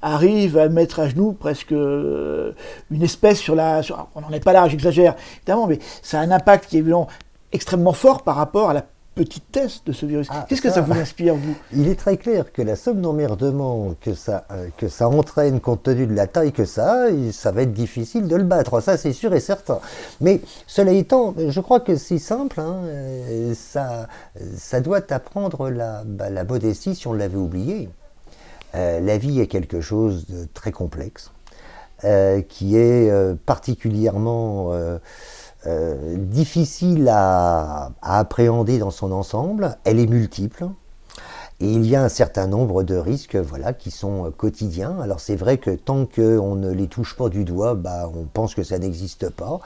arrive à mettre à genoux presque une espèce on n'en est pas là, j'exagère, évidemment, mais ça a un impact qui est évidemment extrêmement fort par rapport à la petite test de ce virus. Qu'est-ce que ça vous inspire, vous? Il est très clair que la somme d'emmerdement que ça entraîne compte tenu de la taille que ça va être difficile de le battre, ça c'est sûr et certain. Mais cela étant, je crois que c'est simple, ça doit apprendre la modestie si on l'avait oublié. La vie est quelque chose de très complexe, qui est particulièrement difficile à appréhender dans son ensemble. Elle est multiple et il y a un certain nombre de risques qui sont quotidiens. Alors c'est vrai que tant qu'on ne les touche pas du doigt, on pense que ça n'existe pas.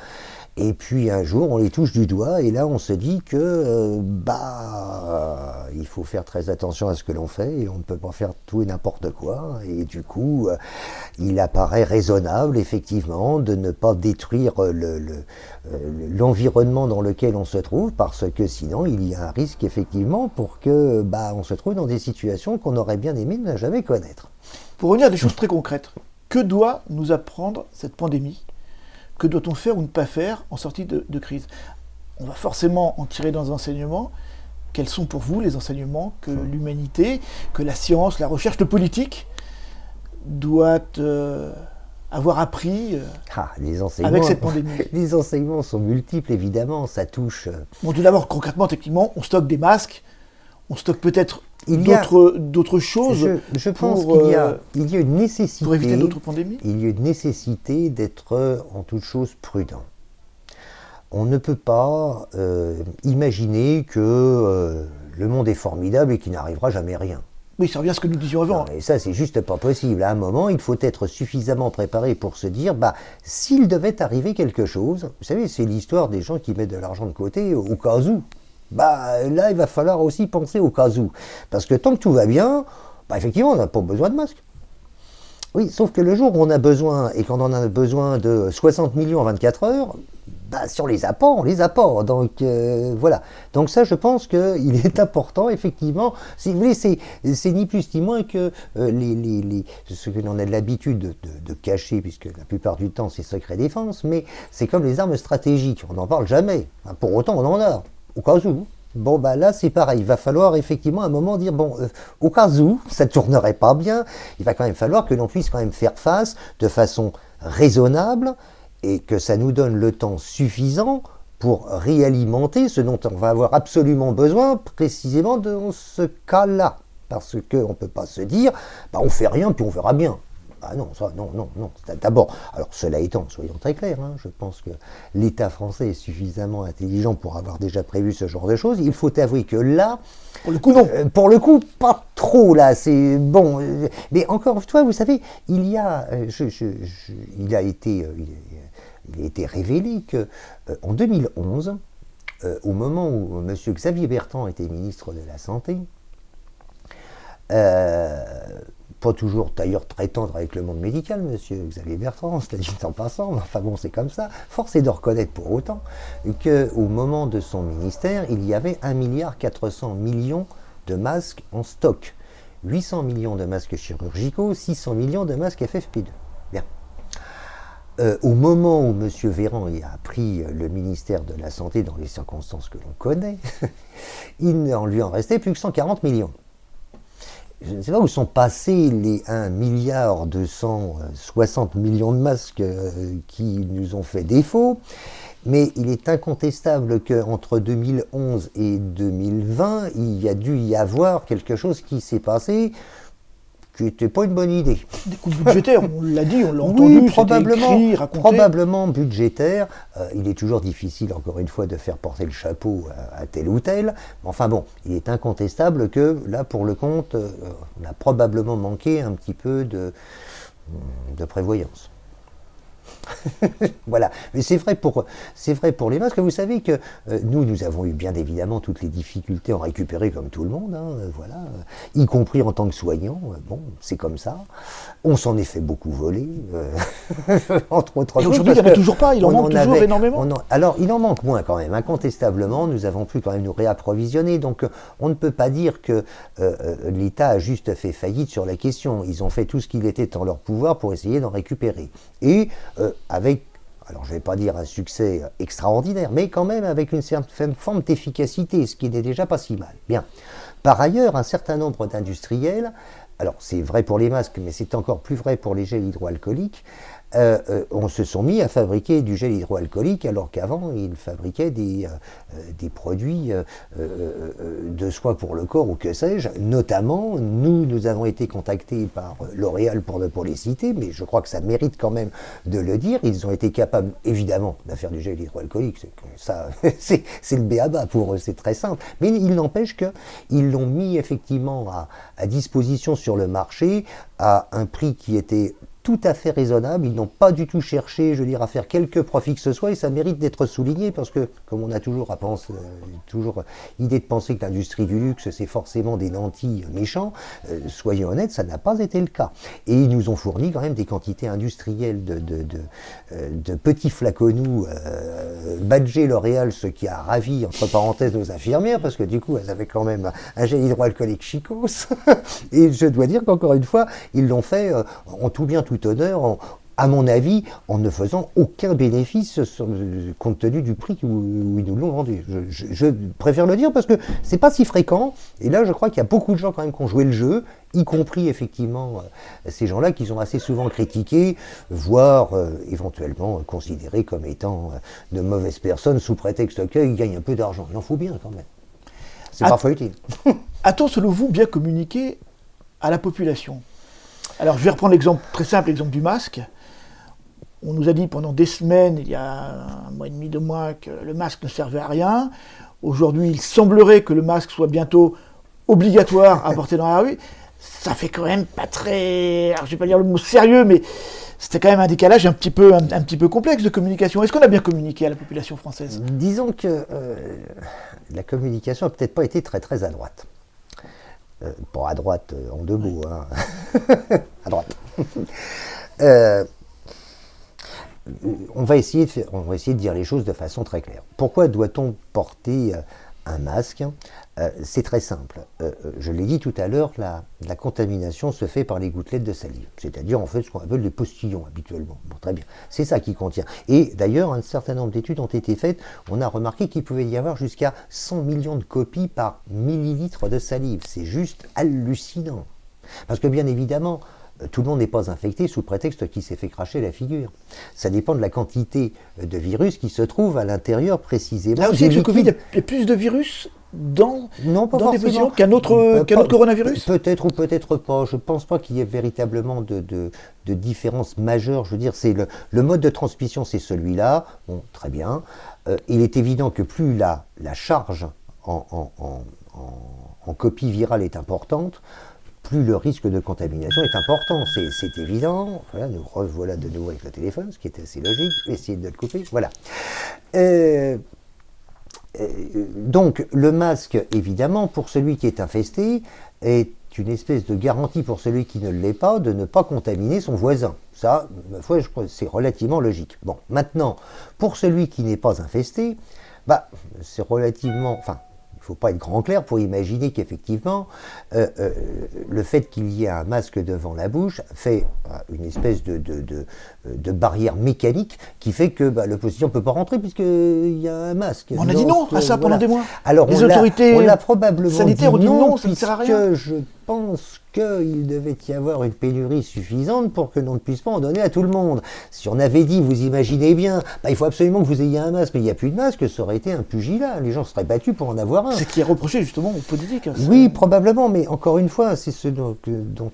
Et puis un jour, on les touche du doigt, et là, on se dit que il faut faire très attention à ce que l'on fait, et on ne peut pas faire tout et n'importe quoi. Et du coup, il apparaît raisonnable, effectivement, de ne pas détruire l'environnement dans lequel on se trouve, parce que sinon, il y a un risque, effectivement, pour que on se trouve dans des situations qu'on aurait bien aimé ne jamais connaître. Pour revenir à des choses très concrètes, que doit nous apprendre cette pandémie ? Que doit-on faire ou ne pas faire en sortie de crise ? On va forcément en tirer dans les enseignements. Quels sont pour vous les enseignements que l'humanité, que la science, la recherche, le politique doit avoir appris avec cette pandémie ? Les enseignements sont multiples, évidemment, ça touche... Bon, tout d'abord, concrètement, techniquement, on stocke des masques, on stocke peut-être d'autres choses. Je pense qu'il y a une nécessité. Pour éviter d'autres pandémies. Il y a une nécessité d'être en toute chose prudent. On ne peut pas imaginer que le monde est formidable et qu'il n'arrivera jamais rien. Oui, ça revient à ce que nous disions avant. Et ça, c'est juste pas possible. À un moment, il faut être suffisamment préparé pour se dire, s'il devait arriver quelque chose, vous savez, c'est l'histoire des gens qui mettent de l'argent de côté au cas où. Là, il va falloir aussi penser au cas où. Parce que tant que tout va bien, effectivement, on n'a pas besoin de masque. Oui, sauf que le jour où on a besoin, et quand on a besoin de 60 millions en 24 heures, si on les a pas, on les a pas. Donc, voilà. Donc ça, je pense qu'il est important, effectivement. Si vous voulez, c'est ni plus ni moins que ce que l'on a de l'habitude de cacher, puisque la plupart du temps, c'est secret défense, mais c'est comme les armes stratégiques. On n'en parle jamais. Pour autant, on en a. Au cas où. Là, c'est pareil. Il va falloir effectivement à un moment dire, au cas où ça ne tournerait pas bien, il va quand même falloir que l'on puisse quand même faire face de façon raisonnable et que ça nous donne le temps suffisant pour réalimenter ce dont on va avoir absolument besoin précisément dans ce cas-là. Parce qu'on ne peut pas se dire, on fait rien puis on verra bien. Non, ça, non. D'abord, alors cela étant, soyons très clairs, je pense que l'État français est suffisamment intelligent pour avoir déjà prévu ce genre de choses. Il faut avouer que là, pour le coup, non. Pour le coup, pas trop là. C'est bon, mais encore une fois, vous savez, il a été révélé que en 2011, au moment où M. Xavier Bertrand était ministre de la Santé. Pas toujours d'ailleurs très tendre avec le monde médical, monsieur Xavier Bertrand, cela dit en passant, mais enfin bon, c'est comme ça. Force est de reconnaître pour autant qu'au moment de son ministère, il y avait 1,4 milliard de masques en stock. 800 millions de masques chirurgicaux, 600 millions de masques FFP2. Bien. Au moment où M. Véran a pris le ministère de la Santé dans les circonstances que l'on connaît, il ne lui en restait plus que 140 millions. Je ne sais pas où sont passés les 1,260 milliard de masques qui nous ont fait défaut, mais il est incontestable qu'entre 2011 et 2020, il y a dû y avoir quelque chose qui s'est passé qui n'était pas une bonne idée. Des coûts budgétaires, on l'a dit, on l'a entendu, probablement, écrit, raconté. Probablement budgétaire. Il est toujours difficile, encore une fois, de faire porter le chapeau à tel ou tel. Enfin bon, il est incontestable que, là, pour le compte, on a probablement manqué un petit peu de prévoyance. Voilà, mais c'est vrai pour les masques. Vous savez que nous avons eu bien évidemment toutes les difficultés à en récupérer comme tout le monde, voilà, y compris en tant que soignant. Bon, c'est comme ça. On s'en est fait beaucoup voler, entre autres choses. Et aujourd'hui, il n'y en a toujours pas, il en manque toujours énormément. Alors, il en manque moins quand même, incontestablement. Nous avons pu quand même nous réapprovisionner. Donc, on ne peut pas dire que l'État a juste fait faillite sur la question. Ils ont fait tout ce qu'il était en leur pouvoir pour essayer d'en récupérer. Et avec, alors je ne vais pas dire un succès extraordinaire, mais quand même avec une certaine forme d'efficacité, ce qui n'est déjà pas si mal. Bien. Par ailleurs, un certain nombre d'industriels, alors c'est vrai pour les masques, mais c'est encore plus vrai pour les gels hydroalcooliques, on se sont mis à fabriquer du gel hydroalcoolique alors qu'avant ils fabriquaient des produits de soie pour le corps ou que sais-je. Notamment, nous avons été contactés par L'Oréal pour ne pas les citer, mais je crois que ça mérite quand même de le dire. Ils ont été capables, évidemment, de faire du gel hydroalcoolique. C'est le b.a.-ba pour eux, c'est très simple. Mais il n'empêche qu'ils l'ont mis effectivement à disposition sur le marché à un prix qui était tout à fait raisonnable. Ils n'ont pas du tout cherché, je veux dire, à faire quelque profit que ce soit, et ça mérite d'être souligné parce que, comme on a toujours toujours l'idée de penser que l'industrie du luxe, c'est forcément des nantis méchants, soyons honnêtes, ça n'a pas été le cas. Et ils nous ont fourni quand même des quantités industrielles de petits flaconnous badgés L'Oréal, ce qui a ravi, entre parenthèses, nos infirmières, parce que du coup, elles avaient quand même un gel hydroalcoolique Chicos. Et je dois dire qu'encore une fois, ils l'ont fait en tout bien, tout honneur, à mon avis, en ne faisant aucun bénéfice compte tenu du prix où ils nous l'ont vendu. Je préfère le dire parce que c'est pas si fréquent. Et là, je crois qu'il y a beaucoup de gens quand même qui ont joué le jeu, y compris effectivement ces gens-là qui sont assez souvent critiqués, voire éventuellement considérés comme étant de mauvaises personnes sous prétexte qu'ils gagnent un peu d'argent. Il en faut bien quand même. C'est parfois utile. A-t-on, selon vous, bien communiqué à la population ? Alors, je vais reprendre l'exemple très simple, l'exemple du masque. On nous a dit pendant des semaines, il y a 1 mois et demi, 2 mois, que le masque ne servait à rien. Aujourd'hui, il semblerait que le masque soit bientôt obligatoire à porter dans la rue. Ça fait quand même pas très... Alors, je ne vais pas dire le mot sérieux, mais c'était quand même un décalage un petit peu complexe de communication. Est-ce qu'on a bien communiqué à la population française ? Disons que la communication n'a peut-être pas été très très à droite. Pas à droite en 2 mots, hein. À droite. On va essayer de dire les choses de façon très claire. Pourquoi doit-on porter un masque ? C'est très simple. Je l'ai dit tout à l'heure, la contamination se fait par les gouttelettes de salive. C'est-à-dire en fait ce qu'on appelle les postillons habituellement. Bon, très bien. C'est ça qui contient. Et d'ailleurs, un certain nombre d'études ont été faites. On a remarqué qu'il pouvait y avoir jusqu'à 100 millions de copies par millilitre de salive. C'est juste hallucinant. Parce que bien évidemment, tout le monde n'est pas infecté sous prétexte qu'il s'est fait cracher la figure. Ça dépend de la quantité de virus qui se trouve à l'intérieur précisément. Là aussi, avec le Covid, il y a plus de virus dans des positions qu'un autre coronavirus ? Peut-être ou peut-être pas. Je ne pense pas qu'il y ait véritablement de différence majeure. Je veux dire, c'est le mode de transmission, c'est celui-là. Bon, très bien. Il est évident que plus la charge en copie virale est importante, plus le risque de contamination est important, c'est évident. Voilà, nous revoilà de nouveau avec le téléphone, ce qui est assez logique. Essayez de le couper, voilà. Donc, le masque, évidemment, pour celui qui est infesté, est une espèce de garantie pour celui qui ne l'est pas, de ne pas contaminer son voisin. Ça, ma foi, je crois que c'est relativement logique. Bon, maintenant, pour celui qui n'est pas infesté, c'est relativement... Enfin, il ne faut pas être grand clair pour imaginer qu'effectivement, le fait qu'il y ait un masque devant la bouche fait une espèce de barrière mécanique qui fait que le postillon ne peut pas rentrer puisqu'il y a un masque. On a dit non à ça pendant des mois. Alors, les autorités on l'a probablement sanitaires ont dit non, ça ne puisque sert à rien. Je pense qu'il devait y avoir une pénurie suffisante pour que l'on ne puisse pas en donner à tout le monde. Si on avait dit, vous imaginez bien, il faut absolument que vous ayez un masque, mais il n'y a plus de masque, ça aurait été un pugilat. Les gens seraient battus pour en avoir un. C'est ce qui est reproché justement aux politiques. Oui, probablement, mais encore une fois, c'est ce dont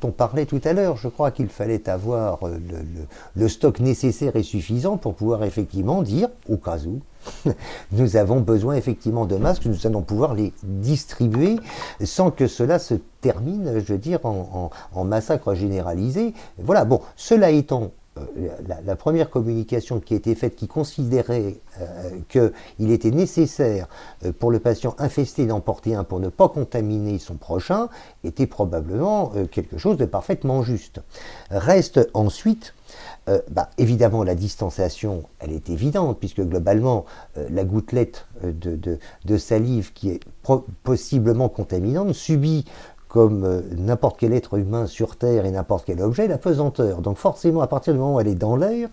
on parlait tout à l'heure. Je crois qu'il fallait avoir le stock nécessaire et suffisant pour pouvoir effectivement dire, au cas où, nous avons besoin effectivement de masques, nous allons pouvoir les distribuer sans que cela se termine, je veux dire, en massacre généralisé. Voilà, bon, cela étant, la première communication qui a été faite, qui considérait qu'il était nécessaire pour le patient infesté d'en porter un pour ne pas contaminer son prochain, était probablement quelque chose de parfaitement juste. Reste ensuite... évidemment, la distanciation, elle est évidente, puisque globalement, la gouttelette de salive qui est possiblement contaminante subit, comme n'importe quel être humain sur Terre et n'importe quel objet, la pesanteur. Donc forcément, à partir du moment où elle est dans l'air,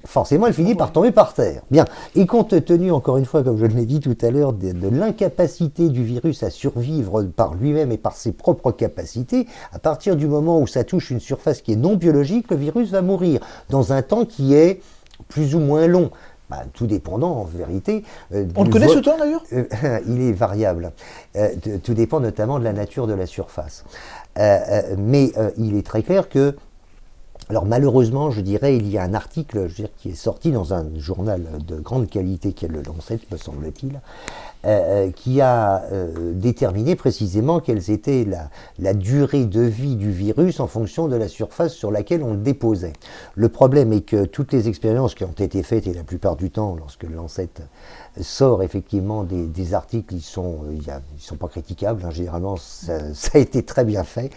forcément, elle finit par tomber par terre. Bien. Et compte tenu, encore une fois, comme je l'ai dit tout à l'heure, de l'incapacité du virus à survivre par lui-même et par ses propres capacités, à partir du moment où ça touche une surface qui est non biologique, le virus va mourir dans un temps qui est plus ou moins long. Tout dépendant, en vérité... On le connaît ce temps, d'ailleurs ? Il est variable. Tout dépend notamment de la nature de la surface. Mais il est très clair que... Alors malheureusement, je dirais, il y a un article qui est sorti dans un journal de grande qualité qui est le Lancet, me semble-t-il, qui a déterminé précisément quelles étaient la durée de vie du virus en fonction de la surface sur laquelle on le déposait. Le problème est que toutes les expériences qui ont été faites, et la plupart du temps, lorsque le Lancet sort effectivement des articles, ils sont pas critiquables, hein, généralement ça a été très bien fait.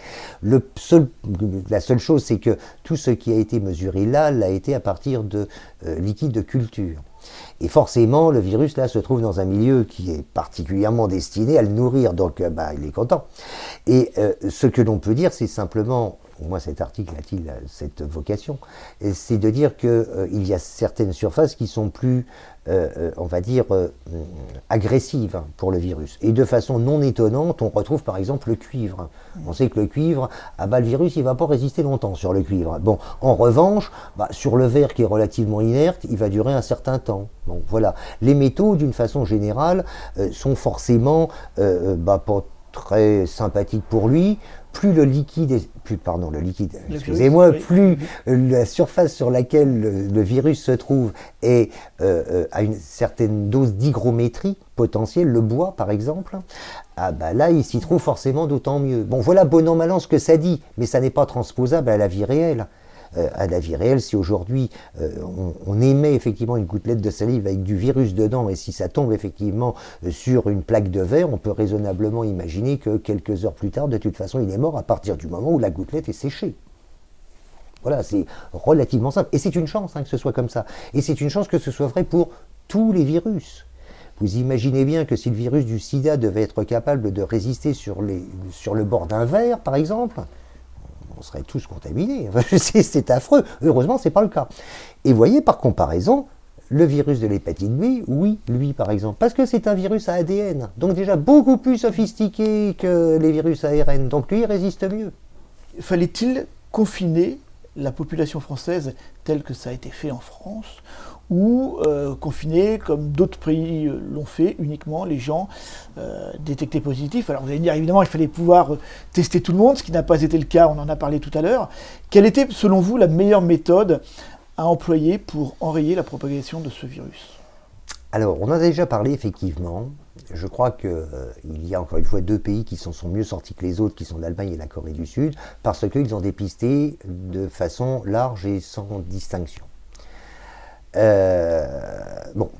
La seule chose, c'est que tout ce qui a été mesuré là l'a été à partir de liquide de culture. Et forcément, le virus, là, se trouve dans un milieu qui est particulièrement destiné à le nourrir, donc il est content. Et ce que l'on peut dire, c'est simplement, au moins cet article a-t-il cette vocation, c'est de dire qu'il y a certaines surfaces qui sont plus, on va dire, agressives pour le virus. Et de façon non étonnante, on retrouve par exemple le cuivre. On sait que le cuivre, le virus, il ne va pas résister longtemps sur le cuivre. Bon, en revanche, sur le verre qui est relativement inerte, il va durer un certain temps. Bon, voilà. Les métaux, d'une façon générale, sont forcément pas très sympathiques pour lui. Plus le liquide, excusez-moi, plus la surface sur laquelle le virus se trouve est à une certaine dose d'hygrométrie potentielle, le bois par exemple, là il s'y trouve forcément d'autant mieux. Bon, voilà bon an mal an ce que ça dit, mais ça n'est pas transposable à la vie réelle. À la vie réelle, si aujourd'hui on émet effectivement une gouttelette de salive avec du virus dedans, et si ça tombe effectivement sur une plaque de verre, on peut raisonnablement imaginer que quelques heures plus tard, de toute façon, il est mort à partir du moment où la gouttelette est séchée. Voilà, c'est relativement simple. Et c'est une chance que ce soit comme ça. Et c'est une chance que ce soit vrai pour tous les virus. Vous imaginez bien que si le virus du sida devait être capable de résister sur le bord d'un verre, par exemple, on serait tous contaminés. C'est affreux. Heureusement, ce n'est pas le cas. Et voyez, par comparaison, le virus de l'hépatite B, oui, lui, par exemple, parce que c'est un virus à ADN, donc déjà beaucoup plus sophistiqué que les virus à ARN, donc lui, il résiste mieux. Fallait-il confiner la population française telle que ça a été fait en France, ou confiner, comme d'autres pays l'ont fait, uniquement les gens détectés positifs? Alors vous allez me dire, évidemment, il fallait pouvoir tester tout le monde, ce qui n'a pas été le cas, on en a parlé tout à l'heure. Quelle était, selon vous, la meilleure méthode à employer pour enrayer la propagation de ce virus? Alors, on en a déjà parlé, effectivement. Je crois qu'il y a encore une fois deux pays qui sont mieux sortis que les autres, qui sont l'Allemagne et la Corée du Sud, parce qu'ils ont dépisté de façon large et sans distinction.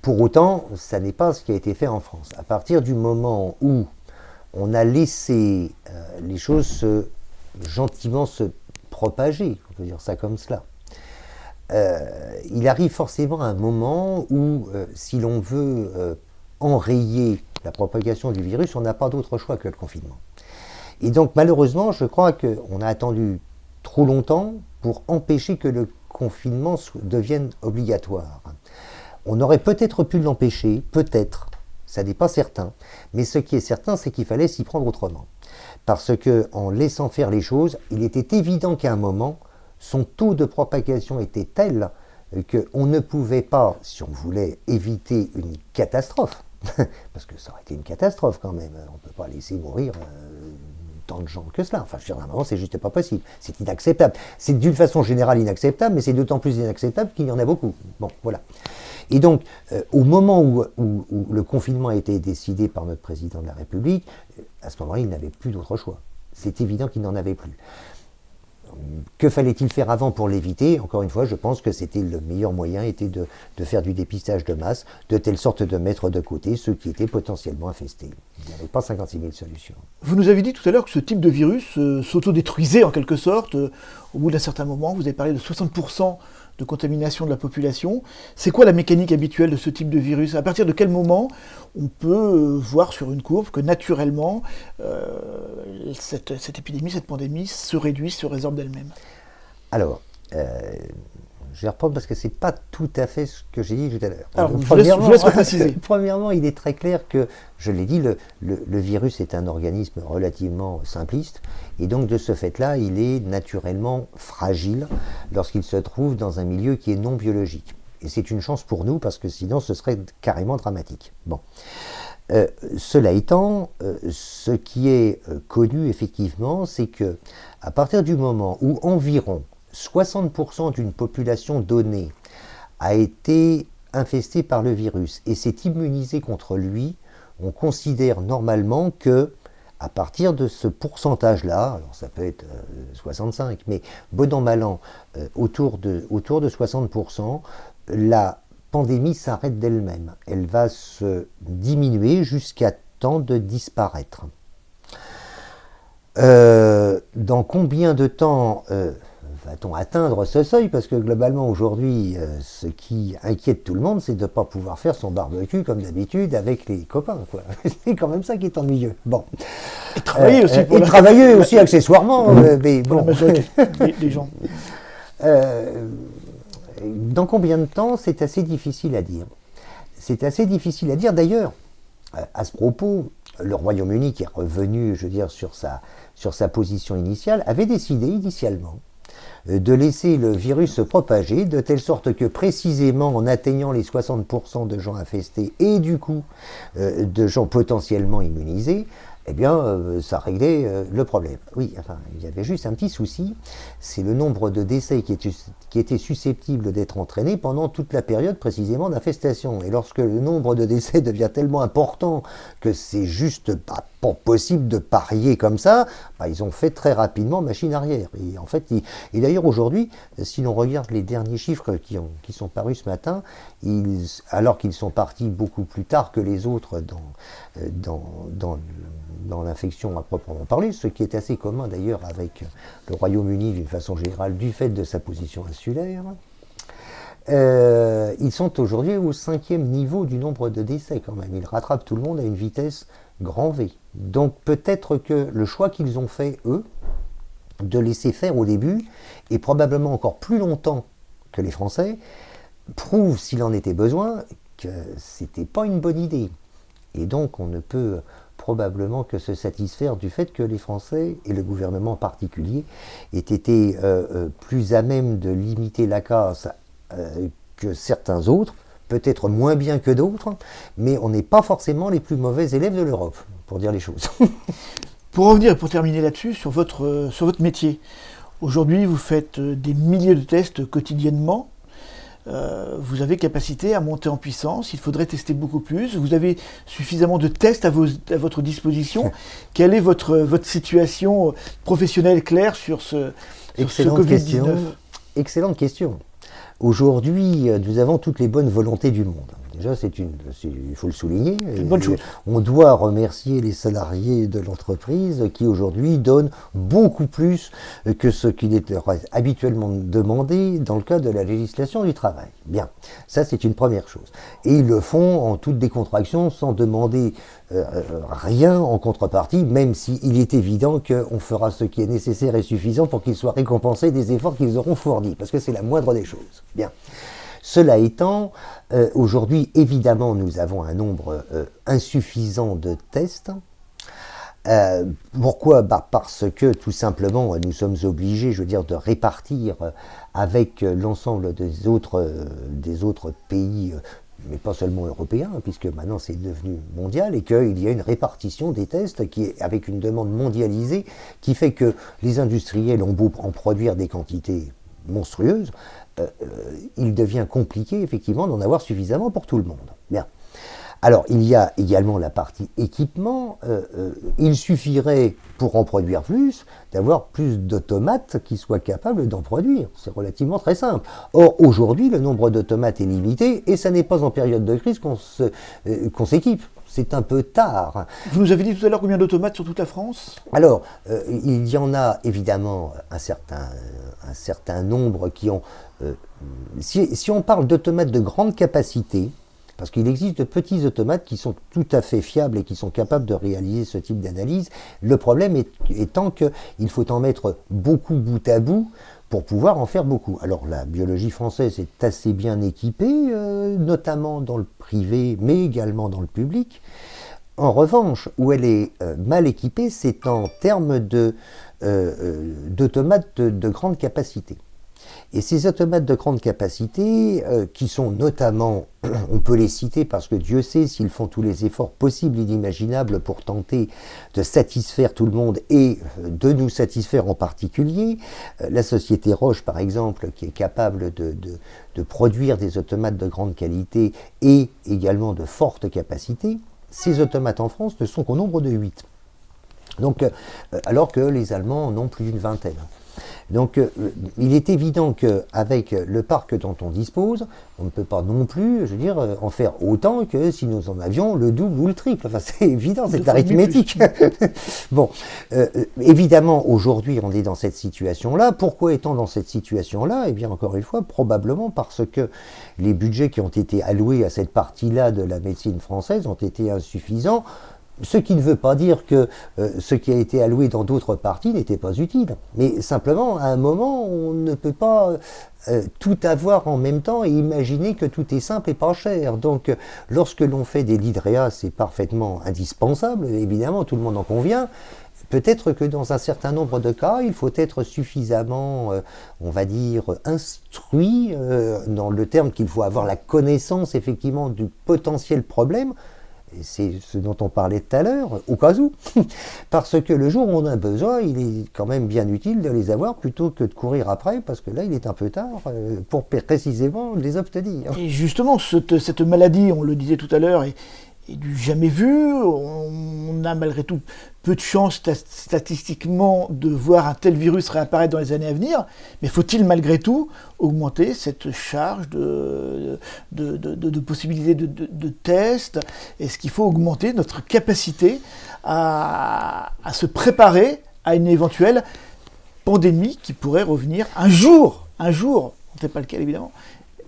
Pour autant, ça n'est pas ce qui a été fait en France. À partir du moment où on a laissé les choses gentiment se propager, on peut dire ça comme cela, il arrive forcément un moment où, si l'on veut enrayer la propagation du virus, on n'a pas d'autre choix que le confinement. Et donc, malheureusement, je crois qu'on a attendu trop longtemps pour empêcher que le confinement devienne obligatoire. On aurait peut-être pu l'empêcher, peut-être, ça n'est pas certain, mais ce qui est certain, c'est qu'il fallait s'y prendre autrement. Parce qu'en laissant faire les choses, il était évident qu'à un moment, son taux de propagation était tel qu'on ne pouvait pas, si on voulait éviter une catastrophe, parce que ça aurait été une catastrophe quand même, on ne peut pas laisser mourir tant de gens que cela. Enfin, je veux dire, à un moment, c'est juste pas possible. C'est inacceptable. C'est d'une façon générale inacceptable, mais c'est d'autant plus inacceptable qu'il y en a beaucoup. Bon, voilà. Et donc, au moment où le confinement a été décidé par notre président de la République, à ce moment-là, il n'avait plus d'autre choix. C'est évident qu'il n'en avait plus. Que fallait-il faire avant pour l'éviter? Encore une fois, je pense que c'était le meilleur moyen, était de faire du dépistage de masse, de telle sorte de mettre de côté ceux qui étaient potentiellement infestés. Il n'y avait pas 56 000 solutions. Vous nous avez dit tout à l'heure que ce type de virus s'autodétruisait en quelque sorte. Au bout d'un certain moment, vous avez parlé de 60% de contamination de la population. C'est quoi la mécanique habituelle de ce type de virus? À partir de quel moment on peut voir sur une courbe que naturellement cette épidémie, cette pandémie se réduit, se résorbe d'elle-même? Alors, je vais reprendre parce que ce n'est pas tout à fait ce que j'ai dit tout à l'heure. Alors, je vous laisse préciser. Premièrement, il est très clair que, je l'ai dit, le virus est un organisme relativement simpliste, et donc de ce fait-là, il est naturellement fragile lorsqu'il se trouve dans un milieu qui est non biologique. Et c'est une chance pour nous, parce que sinon ce serait carrément dramatique. Bon. Cela étant, ce qui est connu effectivement, c'est que à partir du moment où environ 60% d'une population donnée a été infestée par le virus et s'est immunisée contre lui, on considère normalement que à partir de ce pourcentage-là, alors ça peut être 65, mais bon an mal an, autour de 60%, la pandémie s'arrête d'elle-même. Elle va se diminuer jusqu'à temps de disparaître. Dans combien de temps va-t-on atteindre ce seuil? Parce que globalement aujourd'hui, ce qui inquiète tout le monde, c'est de ne pas pouvoir faire son barbecue comme d'habitude avec les copains, quoi. C'est quand même ça qui est ennuyeux. Bon. Et travailler aussi. Et travailler aussi accessoirement, mais bon. Des gens. Dans combien de temps, c'est assez difficile à dire. C'est assez difficile à dire. D'ailleurs, à ce propos, le Royaume-Uni, qui est revenu, je veux dire, sur sa position initiale, avait décidé initialement de laisser le virus se propager, de telle sorte que précisément en atteignant les 60% de gens infestés et du coup de gens potentiellement immunisés, eh bien, ça réglait le problème. Oui, enfin, il y avait juste un petit souci, c'est le nombre de décès qui étaient susceptibles d'être entraînés pendant toute la période précisément d'infestation. Et lorsque le nombre de décès devient tellement important que c'est juste pas possible de parier comme ça, ils ont fait très rapidement machine arrière. Et en fait, et d'ailleurs aujourd'hui, si l'on regarde les derniers chiffres qui sont parus ce matin, alors qu'ils sont partis beaucoup plus tard que les autres dans l'infection à proprement parler, ce qui est assez commun d'ailleurs avec le Royaume-Uni d'une façon générale du fait de sa position insulaire, ils sont aujourd'hui au 5e niveau du nombre de décès quand même. Ils rattrapent tout le monde à une vitesse grand V. Donc peut-être que le choix qu'ils ont fait, eux, de laisser faire au début, et probablement encore plus longtemps que les Français, prouve, s'il en était besoin, que c'était pas une bonne idée. Et donc on ne peut probablement que se satisfaire du fait que les Français, et le gouvernement en particulier, aient été plus à même de limiter la casse que certains autres, peut-être moins bien que d'autres, mais on n'est pas forcément les plus mauvais élèves de l'Europe, pour dire les choses. Pour revenir et pour terminer là-dessus, sur votre métier, aujourd'hui vous faites des milliers de tests quotidiennement. Vous avez capacité à monter en puissance, il faudrait tester beaucoup plus, vous avez suffisamment de tests à votre disposition. Quelle est votre situation professionnelle claire sur ce Covid-19 ? Excellente question. Aujourd'hui, nous avons toutes les bonnes volontés du monde. Déjà, il faut le souligner. C'est une bonne chose. On doit remercier les salariés de l'entreprise qui aujourd'hui donnent beaucoup plus que ce qui était habituellement demandé dans le cadre de la législation du travail. Bien, ça c'est une première chose. Et ils le font en toute décontraction, sans demander rien en contrepartie, même s'il est évident qu'on fera ce qui est nécessaire et suffisant pour qu'ils soient récompensés des efforts qu'ils auront fournis, parce que c'est la moindre des choses. Bien. Cela étant, aujourd'hui, évidemment, nous avons un nombre insuffisant de tests. Pourquoi ? Parce que, tout simplement, nous sommes obligés, je veux dire, de répartir avec l'ensemble des autres pays, mais pas seulement européens, puisque maintenant c'est devenu mondial, et qu'il y a une répartition des tests qui est avec une demande mondialisée, qui fait que les industriels ont beau en produire des quantités monstrueuses, il devient compliqué effectivement d'en avoir suffisamment pour tout le monde. Bien. Alors il y a également la partie équipement. Il suffirait pour en produire plus d'avoir plus d'automates qui soient capables d'en produire. C'est relativement très simple. Or aujourd'hui le nombre d'automates est limité et ça n'est pas en période de crise qu'on s'équipe. C'est un peu tard. Vous nous avez dit tout à l'heure combien d'automates sur toute la France ? Alors, il y en a évidemment un certain nombre qui ont... si on parle d'automates de grande capacité, parce qu'il existe de petits automates qui sont tout à fait fiables et qui sont capables de réaliser ce type d'analyse, le problème étant qu'il faut en mettre beaucoup bout à bout pour pouvoir en faire beaucoup. Alors la biologie française est assez bien équipée, notamment dans le privé, mais également dans le public. En revanche, où elle est mal équipée, c'est en termes d'automates de grande capacité. Et ces automates de grande capacité, qui sont notamment, on peut les citer parce que Dieu sait s'ils font tous les efforts possibles et inimaginables pour tenter de satisfaire tout le monde et de nous satisfaire en particulier. La société Roche, par exemple, qui est capable de produire des automates de grande qualité et également de forte capacité. ces automates en France ne sont qu'au nombre de 8. Donc, alors que les Allemands en ont plus d'une vingtaine. Donc il est évident qu'avec le parc dont on dispose, on ne peut pas non plus, je veux dire, en faire autant que si nous en avions le double ou le triple. Enfin, c'est évident, c'est arithmétique. Bon, évidemment, aujourd'hui, on est dans cette situation-là. Pourquoi est-on dans cette situation-là? Eh bien, encore une fois, probablement parce que les budgets qui ont été alloués à cette partie-là de la médecine française ont été insuffisants. Ce qui ne veut pas dire que ce qui a été alloué dans d'autres parties n'était pas utile. Mais simplement, à un moment, on ne peut pas tout avoir en même temps et imaginer que tout est simple et pas cher. Donc, lorsque l'on fait des lits de réa, c'est parfaitement indispensable, évidemment, tout le monde en convient. Peut-être que dans un certain nombre de cas, il faut être suffisamment, on va dire, instruit, dans le terme qu'il faut avoir la connaissance, effectivement, du potentiel problème. Et c'est ce dont on parlait tout à l'heure, au cas où. Parce que le jour où on a besoin, il est quand même bien utile de les avoir plutôt que de courir après, parce que là, il est un peu tard pour précisément les obtenir. Et justement, cette maladie, on le disait tout à l'heure, est du jamais vu. On a malgré tout peu de chance statistiquement de voir un tel virus réapparaître dans les années à venir, mais faut-il malgré tout augmenter cette charge de possibilités de tests? Est-ce qu'il faut augmenter notre capacité à se préparer à une éventuelle pandémie qui pourrait revenir un jour, on ne sait pas lequel évidemment.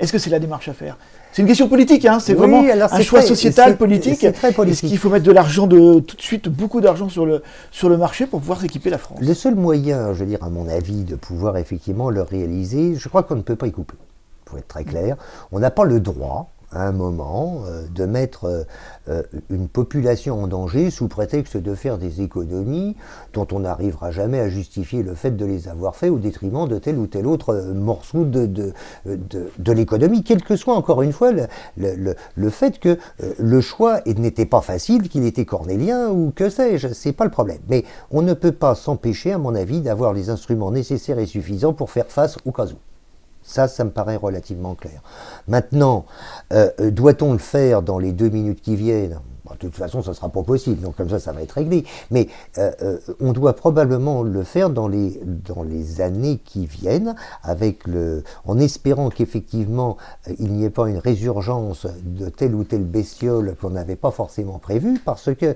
Est-ce que c'est la démarche à faire? C'est une question politique, hein, c'est vraiment un choix sociétal, politique. C'est très politique. Est-ce qu'il faut mettre de l'argent, tout de suite, beaucoup d'argent sur le marché pour pouvoir équiper la France? Le seul moyen, je veux dire, à mon avis, de pouvoir effectivement le réaliser, je crois qu'on ne peut pas y couper. Pour être très clair, on n'a pas le droit, à un moment, de mettre une population en danger sous prétexte de faire des économies dont on n'arrivera jamais à justifier le fait de les avoir fait au détriment de tel ou tel autre morceau de l'économie, quel que soit encore une fois le fait que le choix n'était pas facile, qu'il était cornélien ou que sais-je, c'est pas le problème. Mais on ne peut pas s'empêcher, à mon avis, d'avoir les instruments nécessaires et suffisants pour faire face au cas où. Ça me paraît relativement clair. Maintenant, doit-on le faire dans les 2 minutes qui viennent? De toute façon, ça ne sera pas possible, donc comme ça va être réglé. Mais on doit probablement le faire dans les années qui viennent, en espérant qu'effectivement, il n'y ait pas une résurgence de telle ou telle bestiole qu'on n'avait pas forcément prévue, parce que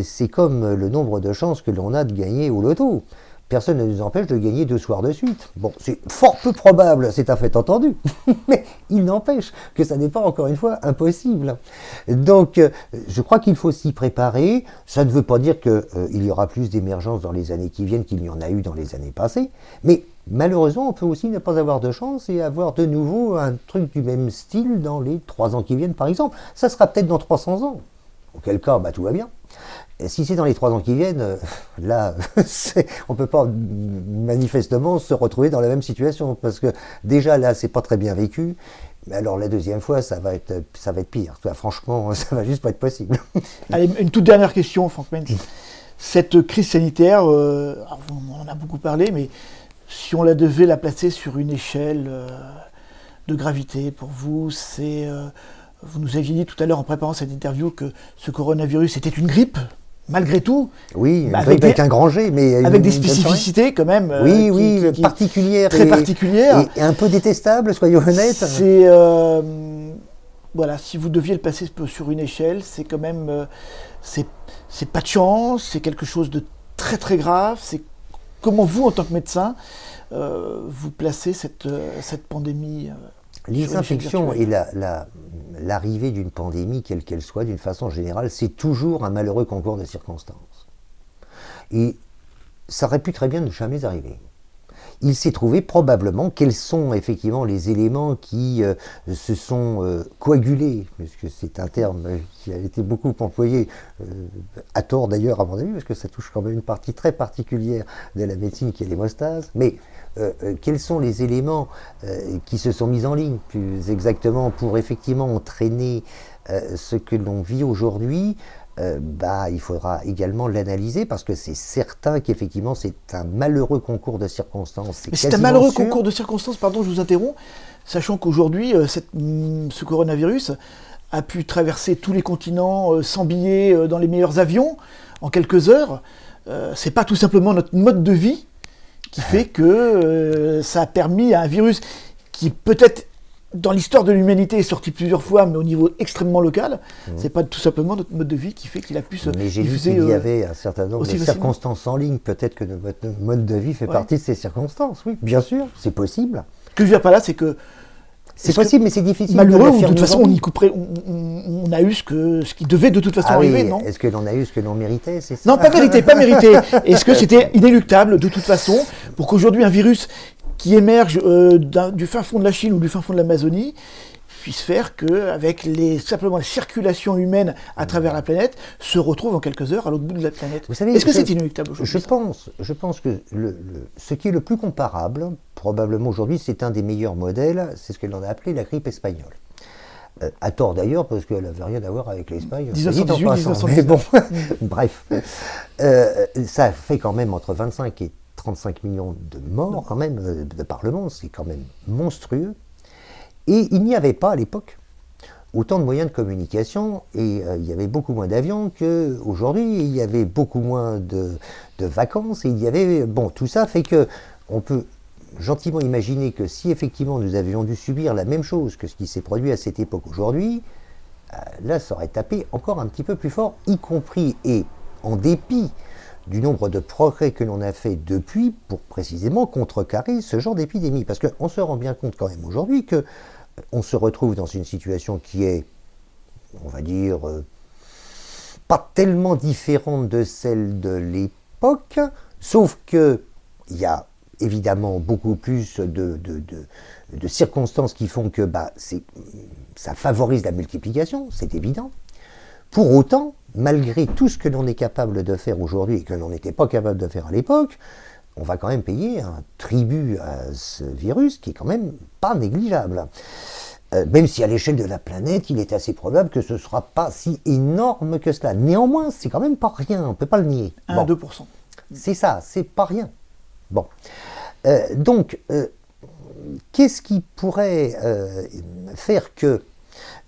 c'est comme le nombre de chances que l'on a de gagner au loto. Personne ne nous empêche de gagner 2 soirs de suite. Bon, c'est fort peu probable, c'est un fait entendu, mais il n'empêche que ça n'est pas, encore une fois, impossible. Donc, je crois qu'il faut s'y préparer. Ça ne veut pas dire qu'il y aura plus d'émergence dans les années qui viennent qu'il y en a eu dans les années passées, mais malheureusement, on peut aussi ne pas avoir de chance et avoir de nouveau un truc du même style dans les 3 ans qui viennent, par exemple. Ça sera peut-être dans 300 ans, auquel cas, tout va bien. Si c'est dans les 3 ans qui viennent, là, on ne peut pas manifestement se retrouver dans la même situation, parce que déjà là, c'est pas très bien vécu. Mais alors la deuxième fois, ça va être pire. Franchement, ça va juste pas être possible. Allez, une toute dernière question, Franck Menz. Cette crise sanitaire, on en a beaucoup parlé, mais si on devait la placer sur une échelle de gravité, pour vous, vous nous aviez dit tout à l'heure en préparant cette interview que ce coronavirus était une grippe. Malgré tout, oui, avec un grand G, mais avec des spécificités quand même, particulières, très particulières, et un peu détestables, soyons honnêtes. C'est voilà, si vous deviez le passer sur une échelle, c'est quand même, c'est pas de chance, c'est quelque chose de très très grave. C'est comment vous, en tant que médecin, vous placez cette pandémie. Les infections et l'arrivée d'une pandémie, quelle qu'elle soit, d'une façon générale, c'est toujours un malheureux concours de circonstances. Et ça aurait pu très bien ne jamais arriver. Il s'est trouvé probablement quels sont effectivement les éléments qui se sont coagulés, parce que c'est un terme qui a été beaucoup employé, à tort d'ailleurs à mon avis, parce que ça touche quand même une partie très particulière de la médecine qui est l'hémostase, mais quels sont les éléments qui se sont mis en ligne, plus exactement, pour effectivement entraîner ce que l'on vit aujourd'hui. Il faudra également l'analyser, parce que c'est certain qu'effectivement c'est un malheureux concours de circonstances. Mais c'est un malheureux concours de circonstances, pardon, je vous interromps, sachant qu'aujourd'hui, ce coronavirus a pu traverser tous les continents sans billets dans les meilleurs avions en quelques heures. C'est pas tout simplement notre mode de vie qui fait que ça a permis à un virus qui peut-être dans l'histoire de l'humanité est sorti plusieurs fois, mais au niveau extrêmement local. C'est pas tout simplement notre mode de vie qui fait qu'il a pu se Mais j'ai vu diffuser. qu'il y avait un certain nombre de facilement. circonstances en ligne. Peut-être que votre mode de vie fait partie de ces circonstances. Oui, bien sûr, c'est possible. Ce que je veux dire par là, c'est que c'est possible, mais c'est difficile. Malheureux, de toute façon, on y couperait. On a eu ce qui devait de toute façon arriver, non? Est-ce que l'on a eu ce que l'on méritait, c'est ça? Non, pas mérité. Est-ce que c'était inéluctable de toute façon pour qu'aujourd'hui un virus qui émerge du fin fond de la Chine ou du fin fond de l'Amazonie puisse faire qu'avec simplement la circulation humaine à travers la planète se retrouve en quelques heures à l'autre bout de la planète. Vous savez, est-ce que c'est inéluctable aujourd'hui? Je pense que ce qui est le plus comparable, probablement aujourd'hui, c'est un des meilleurs modèles, c'est ce que l'on a appelé la grippe espagnole. À tort d'ailleurs, parce qu'elle n'avait rien à voir avec l'Espagne. 1918, 1919. Mais bon, bref. Ça fait quand même entre 25 et 35 millions de morts, quand même, de par le monde, c'est quand même monstrueux. Et il n'y avait pas à l'époque autant de moyens de communication, et il y avait beaucoup moins d'avions qu'aujourd'hui, il y avait beaucoup moins de vacances, et il y avait... Bon, tout ça fait que on peut gentiment imaginer que si effectivement nous avions dû subir la même chose que ce qui s'est produit à cette époque aujourd'hui, là ça aurait tapé encore un petit peu plus fort, y compris et en dépit du nombre de progrès que l'on a fait depuis pour précisément contrecarrer ce genre d'épidémie. Parce qu'on se rend bien compte quand même aujourd'hui qu'on se retrouve dans une situation qui est, on va dire, pas tellement différente de celle de l'époque, sauf qu'il y a évidemment beaucoup plus de circonstances qui font que ça favorise la multiplication, c'est évident. Pour autant, malgré tout ce que l'on est capable de faire aujourd'hui et que l'on n'était pas capable de faire à l'époque, on va quand même payer un tribut à ce virus qui est quand même pas négligeable. Même si à l'échelle de la planète, il est assez probable que ce ne sera pas si énorme que cela. Néanmoins, c'est quand même pas rien, on ne peut pas le nier. 1-2%. C'est ça, c'est pas rien. Bon. Donc, qu'est-ce qui pourrait faire que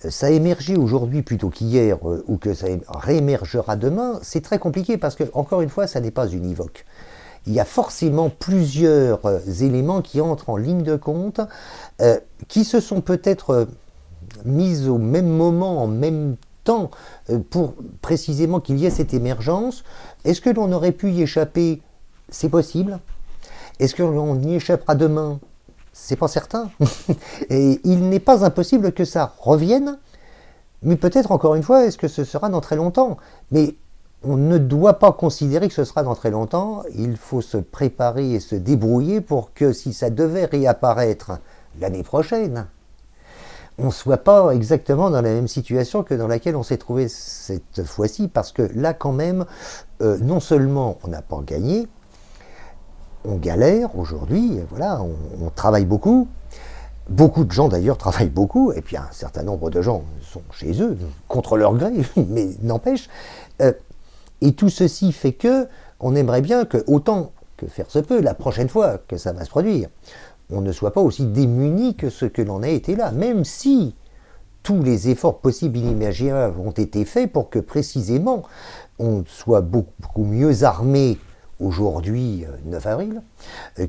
ça a émergé aujourd'hui plutôt qu'hier ou que ça réémergera demain? C'est très compliqué parce que, encore une fois, ça n'est pas univoque. Il y a forcément plusieurs éléments qui entrent en ligne de compte, qui se sont peut-être mis au même moment, en même temps, pour précisément qu'il y ait cette émergence. Est-ce que l'on aurait pu y échapper? C'est possible. Est-ce que l'on y échappera demain? C'est pas certain. Et il n'est pas impossible que ça revienne, mais peut-être encore une fois, est-ce que ce sera dans très longtemps? Mais on ne doit pas considérer que ce sera dans très longtemps, il faut se préparer et se débrouiller pour que si ça devait réapparaître l'année prochaine, on ne soit pas exactement dans la même situation que dans laquelle on s'est trouvé cette fois-ci, parce que là quand même, non seulement on n'a pas gagné, on galère aujourd'hui, voilà, on travaille beaucoup. Beaucoup de gens d'ailleurs travaillent beaucoup, et puis un certain nombre de gens sont chez eux, contre leur gré, mais n'empêche. Et tout ceci fait que on aimerait bien que, autant que faire se peut, la prochaine fois que ça va se produire, on ne soit pas aussi démunis que ce que l'on a été là, même si tous les efforts possibles et inimaginables ont été faits pour que précisément on soit beaucoup mieux armé aujourd'hui, 9 avril,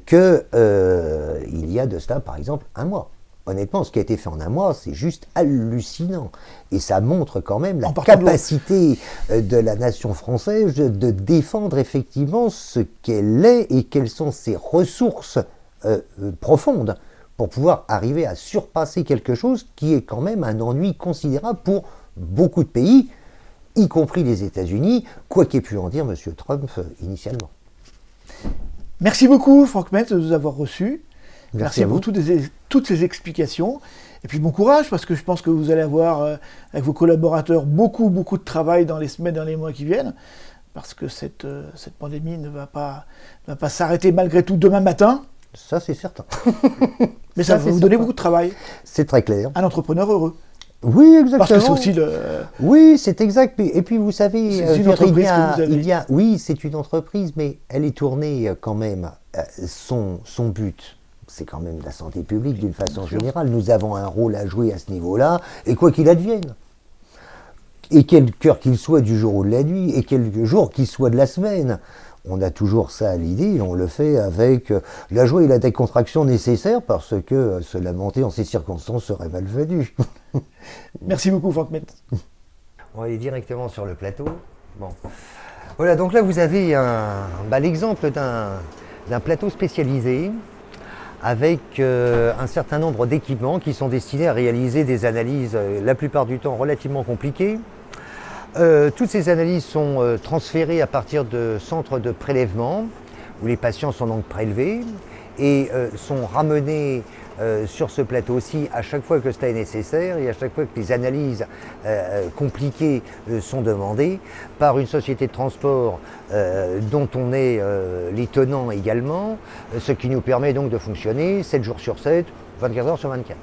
qu'il y a de cela, par exemple, un mois. Honnêtement, ce qui a été fait en un mois, c'est juste hallucinant. Et ça montre quand même la capacité de la nation française de défendre effectivement ce qu'elle est et quelles sont ses ressources profondes pour pouvoir arriver à surpasser quelque chose qui est quand même un ennui considérable pour beaucoup de pays, y compris les États-Unis, quoi qu'ait pu en dire M. Trump initialement. Merci beaucoup, Franck Metz, de nous avoir reçus. Merci pour toutes ces explications. Et puis bon courage, parce que je pense que vous allez avoir, avec vos collaborateurs, beaucoup de travail dans les semaines, dans les mois qui viennent, parce que cette pandémie ne va pas s'arrêter malgré tout demain matin. Ça, c'est certain. Mais ça va vous donner beaucoup de travail. C'est très clair. Un entrepreneur heureux. Oui, exactement. Parce que c'est aussi le... Oui, c'est exact. Et puis, vous savez, c'est une entreprise que vous avez. Oui, c'est une entreprise, mais elle est tournée quand même. Son but, c'est quand même la santé publique d'une façon générale. Nous avons un rôle à jouer à ce niveau-là, et quoi qu'il advienne. et quelque heure qu'il soit du jour ou de la nuit, et quel jour qu'il soit de la semaine. On a toujours ça à l'idée, et on le fait avec la joie et la décontraction nécessaires, parce que se lamenter en ces circonstances serait malvenu. Merci beaucoup, Franck Metz. On va aller directement sur le plateau. Bon. Voilà, donc là vous avez l'exemple d'un plateau spécialisé avec un certain nombre d'équipements qui sont destinés à réaliser des analyses la plupart du temps relativement compliquées. Toutes ces analyses sont transférées à partir de centres de prélèvement où les patients sont donc prélevés et sont ramenés sur ce plateau-ci à chaque fois que cela est nécessaire et à chaque fois que les analyses compliquées sont demandées par une société de transport dont on est les tenants également, ce qui nous permet donc de fonctionner 7 jours sur 7, 24 heures sur 24.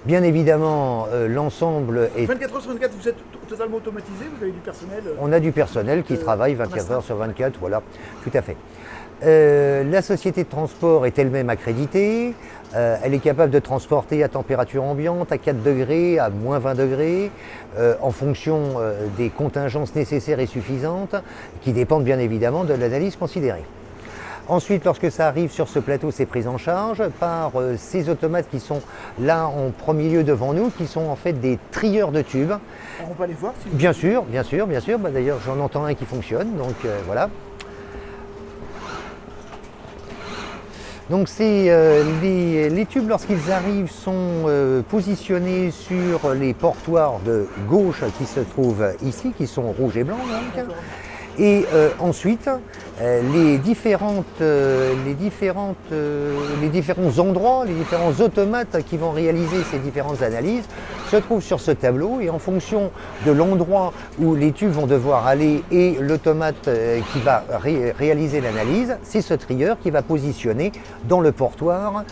Bien évidemment, l'ensemble est... 24 heures sur 24, vous êtes totalement automatisé, vous avez du personnel On a du personnel qui travaille 24 heures sur 24, voilà, tout à fait. La société de transport est elle-même accréditée, elle est capable de transporter à température ambiante, à 4 degrés, à moins 20 degrés, en fonction des contingences nécessaires et suffisantes, qui dépendent bien évidemment de l'analyse considérée. Ensuite, lorsque ça arrive sur ce plateau, c'est pris en charge par ces automates qui sont là en premier lieu devant nous, qui sont en fait des trieurs de tubes. Alors on peut aller voir si vous... Bien sûr. Bah, d'ailleurs, j'en entends un qui fonctionne, donc voilà. Donc les tubes, lorsqu'ils arrivent, sont positionnés sur les portoirs de gauche qui se trouvent ici, qui sont rouges et blancs. Donc. Et ensuite, les différents endroits, les différents automates qui vont réaliser ces différentes analyses se trouvent sur ce tableau et en fonction de l'endroit où les tubes vont devoir aller et l'automate qui va réaliser l'analyse, c'est ce trieur qui va positionner dans le portoir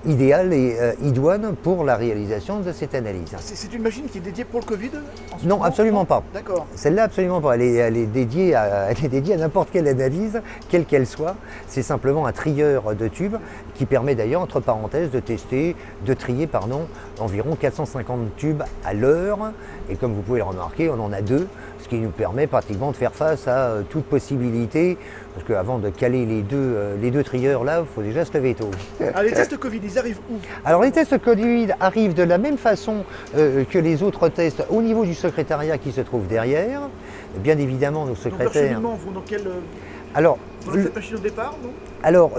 idéal et idoine pour la réalisation de cette analyse. C'est une machine qui est dédiée pour le Covid Non, absolument pas. D'accord. Celle-là, absolument pas. Elle est dédiée à n'importe quelle analyse, quelle qu'elle soit. C'est simplement un trieur de tubes qui permet d'ailleurs, entre parenthèses, de trier environ 450 tubes à l'heure. Et comme vous pouvez le remarquer, on en a 2, ce qui nous permet pratiquement de faire face à toute possibilité. Parce qu'avant de caler les deux trieurs là, il faut déjà se lever tôt. Alors les tests Covid, ils arrivent où? Alors les tests Covid arrivent de la même façon que les autres tests au niveau du secrétariat qui se trouve derrière. Bien évidemment, nos secrétaires... Donc vont dans quel... Alors, dans cette machine au départ, non? Alors,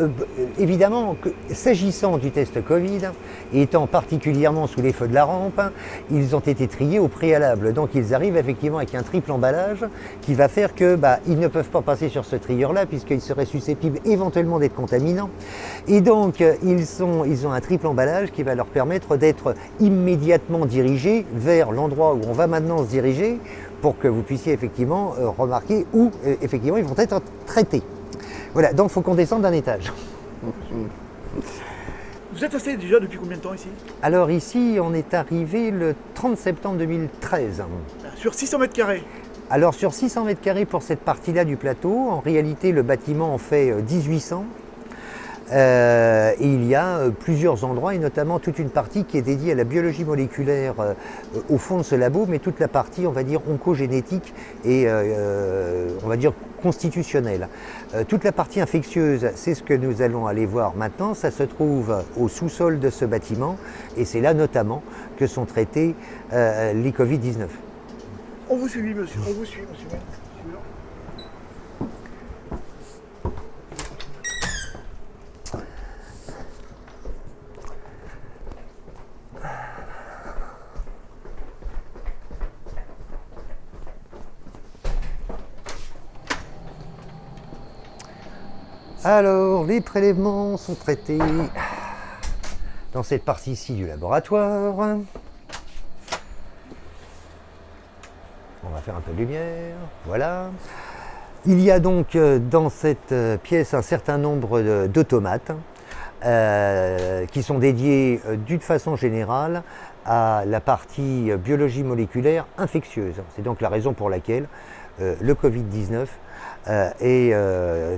évidemment, s'agissant du test Covid, étant particulièrement sous les feux de la rampe, ils ont été triés au préalable. Donc, ils arrivent effectivement avec un triple emballage qui va faire que ils ne peuvent pas passer sur ce trieur-là puisqu'ils seraient susceptibles éventuellement d'être contaminants. Et donc, ils ont un triple emballage qui va leur permettre d'être immédiatement dirigés vers l'endroit où on va maintenant se diriger pour que vous puissiez effectivement remarquer où effectivement ils vont être traités. Voilà, donc il faut qu'on descende d'un étage. Vous êtes installé déjà depuis combien de temps ici? Alors ici, on est arrivé le 30 septembre 2013. Sur 600 mètres carrés? Alors sur 600 mètres carrés pour cette partie-là du plateau, en réalité le bâtiment en fait 1800. Et il y a plusieurs endroits et notamment toute une partie qui est dédiée à la biologie moléculaire au fond de ce labo, mais toute la partie, on va dire, oncogénétique et on va dire constitutionnelle. Toute la partie infectieuse, c'est ce que nous allons aller voir maintenant, ça se trouve au sous-sol de ce bâtiment et c'est là notamment que sont traités les Covid-19. On vous suit, monsieur, on vous suit, monsieur. Alors, les prélèvements sont traités dans cette partie-ci du laboratoire. On va faire un peu de lumière, voilà. Il y a donc dans cette pièce un certain nombre d'automates qui sont dédiés d'une façon générale à la partie biologie moléculaire infectieuse. C'est donc la raison pour laquelle le Covid-19 est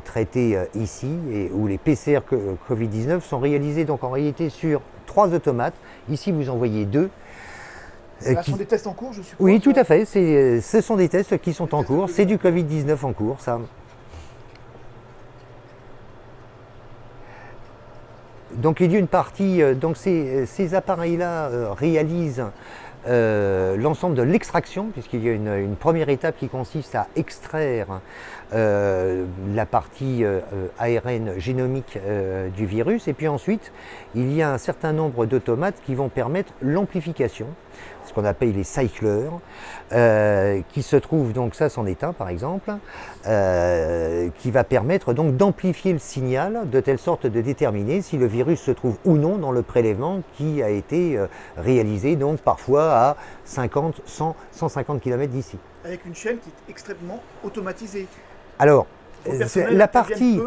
traité ici, et où les PCR Covid-19 sont réalisés donc en réalité sur 3 automates. Ici vous en voyez 2. Ce sont des tests en cours, je suppose. Oui, tout à fait. Ce sont des tests qui sont en cours. C'est du Covid-19 en cours, ça. Donc il y a une partie, donc ces appareils-là réalisent l'ensemble de l'extraction, puisqu'il y a une première étape qui consiste à extraire la partie ARN génomique du virus, et puis ensuite il y a un certain nombre d'automates qui vont permettre l'amplification, ce qu'on appelle les cycleurs, qui se trouvent, donc ça c'en est un par exemple, qui va permettre donc d'amplifier le signal de telle sorte de déterminer si le virus se trouve ou non dans le prélèvement qui a été réalisé donc parfois à 50, 100, 150 km d'ici. Avec une chaîne qui est extrêmement automatisée. Alors, la partie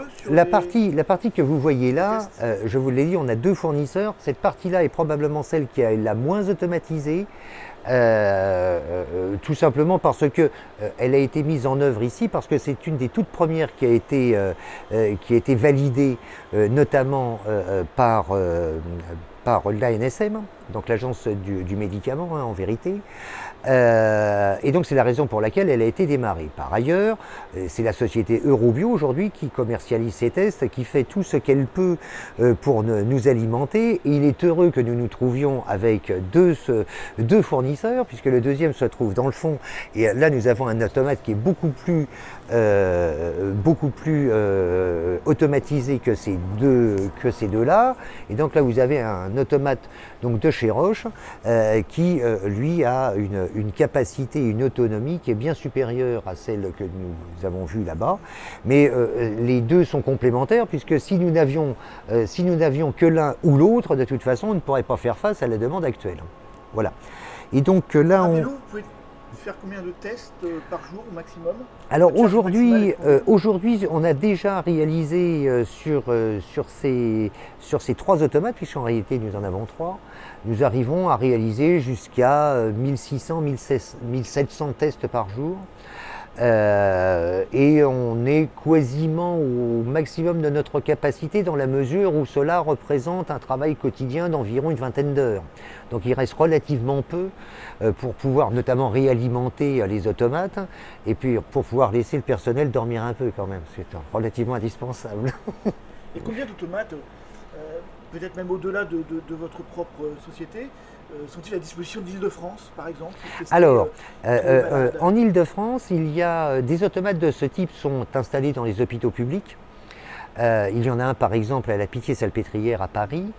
que vous voyez là, je vous l'ai dit, on a deux fournisseurs. Cette partie-là est probablement celle qui est la moins automatisée, tout simplement parce que elle a été mise en œuvre ici, parce que c'est une des toutes premières qui a été validée, notamment par l'ANSM, donc l'agence du médicament en vérité. Et donc c'est la raison pour laquelle elle a été démarrée. Par ailleurs, c'est la société Eurobio aujourd'hui qui commercialise ces tests, qui fait tout ce qu'elle peut pour nous alimenter. Et il est heureux que nous nous trouvions avec deux fournisseurs, puisque le deuxième se trouve dans le fond. Et là nous avons un automate qui est beaucoup plus automatisé que ces deux-là. Et donc là vous avez un automate donc de chez Roche qui lui a une capacité, une autonomie qui est bien supérieure à celle que nous avons vue là-bas. Mais les deux sont complémentaires, puisque si nous n'avions que l'un ou l'autre, de toute façon on ne pourrait pas faire face à la demande actuelle. Voilà. Et donc là vous pouvez faire combien de tests par jour au maximum? Alors aujourd'hui, on a déjà réalisé sur ces trois automates, puisqu'en réalité nous en avons trois, nous arrivons à réaliser jusqu'à 1600, 1700 tests par jour. Et on est quasiment au maximum de notre capacité, dans la mesure où cela représente un travail quotidien d'environ une vingtaine d'heures. Donc il reste relativement peu pour pouvoir notamment réalimenter les automates, et puis pour pouvoir laisser le personnel dormir un peu quand même, c'est relativement indispensable. Et combien d'automates, peut-être même au-delà de votre propre société, sont-ils à disposition d'Île-de-France, par exemple? Alors, en Île-de-France, il y a des automates de ce type sont installés dans les hôpitaux publics. Il y en a un, par exemple, à la Pitié-Salpêtrière à Paris.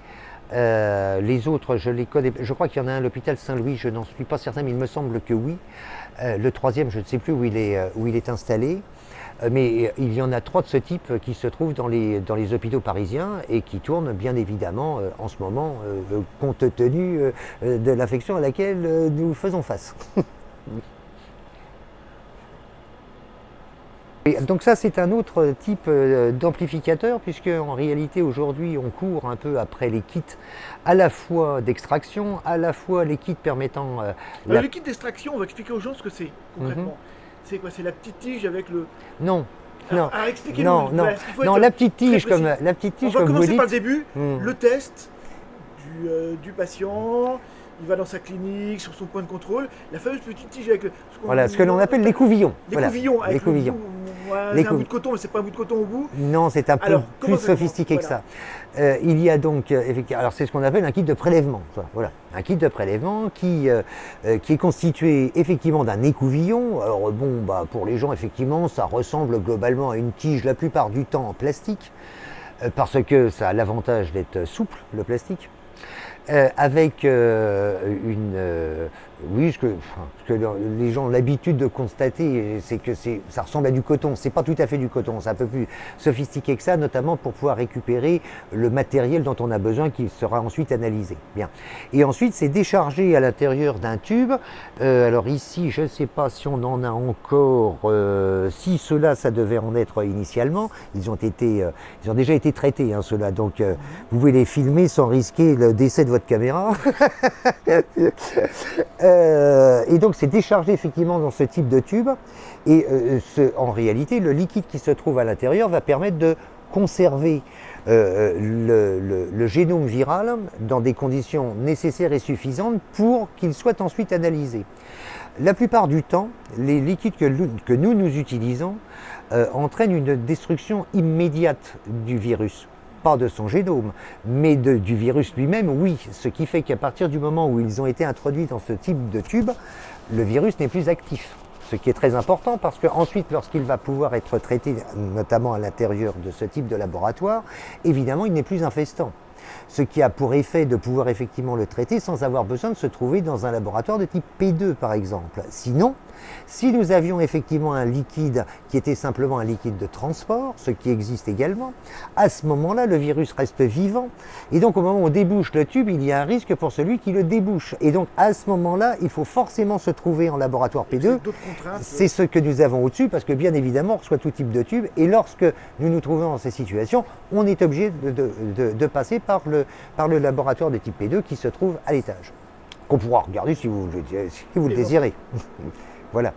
Les autres, je les connais. Je crois qu'il y en a un à l'hôpital Saint-Louis, je n'en suis pas certain, mais il me semble que oui. Le troisième, je ne sais plus où il est installé. Mais il y en a trois de ce type qui se trouvent dans les hôpitaux parisiens et qui tournent bien évidemment en ce moment, compte tenu de l'infection à laquelle nous faisons face. Et donc ça, c'est un autre type d'amplificateur, puisque en réalité aujourd'hui on court un peu après les kits à la fois d'extraction, à la fois les kits permettant... Les kits d'extraction, on va expliquer aux gens ce que c'est concrètement. C'est quoi? C'est la petite tige avec le... Non. Non, la petite tige, comme vous dites. On va commencer par le début, le test du patient. Il va dans sa clinique, sur son point de contrôle, la fameuse petite tige avec ce que l'on appelle l'écouvillon. L'écouvillon, avec un bout de coton, mais c'est pas un bout de coton au bout. Non, c'est un peu plus sophistiqué que ça. Il y a donc, alors c'est ce qu'on appelle un kit de prélèvement. Voilà, un kit de prélèvement qui est constitué effectivement d'un écouvillon. Alors bon, pour les gens, effectivement, ça ressemble globalement à une tige la plupart du temps en plastique, parce que ça a l'avantage d'être souple, le plastique. Avec ce que les gens ont l'habitude de constater, c'est que ça ressemble à du coton. C'est pas tout à fait du coton, c'est un peu plus sophistiqué que ça, notamment pour pouvoir récupérer le matériel dont on a besoin, qui sera ensuite analysé. Bien. Et ensuite, c'est déchargé à l'intérieur d'un tube. Alors ici, je ne sais pas si on en a encore. Si ceux-là, ça devait en être initialement. Ils ont déjà été traités, hein, ceux-là. Donc, vous pouvez les filmer sans risquer le décès de votre caméra. Et donc c'est déchargé effectivement dans ce type de tube, et en réalité le liquide qui se trouve à l'intérieur va permettre de conserver le génome viral dans des conditions nécessaires et suffisantes pour qu'il soit ensuite analysé. La plupart du temps, les liquides que nous utilisons entraînent une destruction immédiate du virus. Pas de son génome, mais du virus lui-même, oui. Ce qui fait qu'à partir du moment où ils ont été introduits dans ce type de tube, le virus n'est plus actif. Ce qui est très important parce qu'ensuite, lorsqu'il va pouvoir être traité, notamment à l'intérieur de ce type de laboratoire, évidemment, il n'est plus infestant. Ce qui a pour effet de pouvoir effectivement le traiter sans avoir besoin de se trouver dans un laboratoire de type P2 par exemple. Sinon, si nous avions effectivement un liquide qui était simplement un liquide de transport, ce qui existe également, à ce moment-là, le virus reste vivant et donc au moment où on débouche le tube, il y a un risque pour celui qui le débouche. Et donc à ce moment-là, il faut forcément se trouver en laboratoire P2. C'est ce que nous avons au-dessus parce que bien évidemment, on reçoit tout type de tube et lorsque nous nous trouvons dans ces situations, on est obligé de passer par le laboratoire de type P2 qui se trouve à l'étage, qu'on pourra regarder si vous le désirez. Voilà.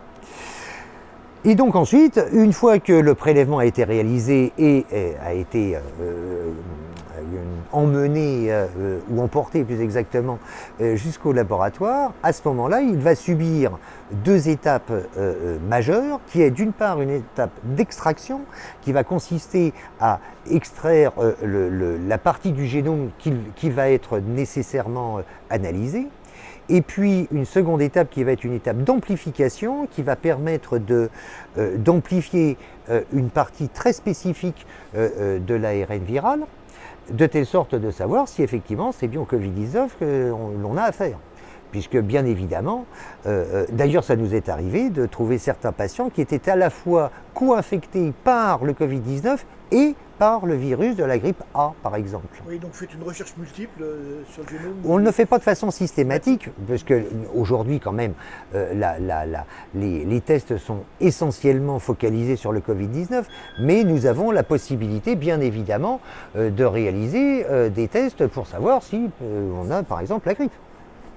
Et donc ensuite, une fois que le prélèvement a été réalisé et a été emmené ou emporté plus exactement jusqu'au laboratoire, à ce moment-là, il va subir deux étapes majeures, qui est d'une part une étape d'extraction qui va consister à extraire la partie du génome qui va être nécessairement analysée. Et puis une seconde étape qui va être une étape d'amplification qui va permettre d'amplifier une partie très spécifique de l'ARN viral, de telle sorte de savoir si effectivement c'est bien au Covid-19 que l'on a affaire. Puisque bien évidemment, d'ailleurs ça nous est arrivé de trouver certains patients qui étaient à la fois co-infectés par le Covid-19 et par le virus de la grippe A, par exemple. Oui, donc vous faites une recherche multiple sur le génome. On ne le fait pas de façon systématique, parce qu'aujourd'hui, quand même, les tests sont essentiellement focalisés sur le Covid-19, mais nous avons la possibilité, bien évidemment, de réaliser des tests pour savoir si on a, par exemple, la grippe.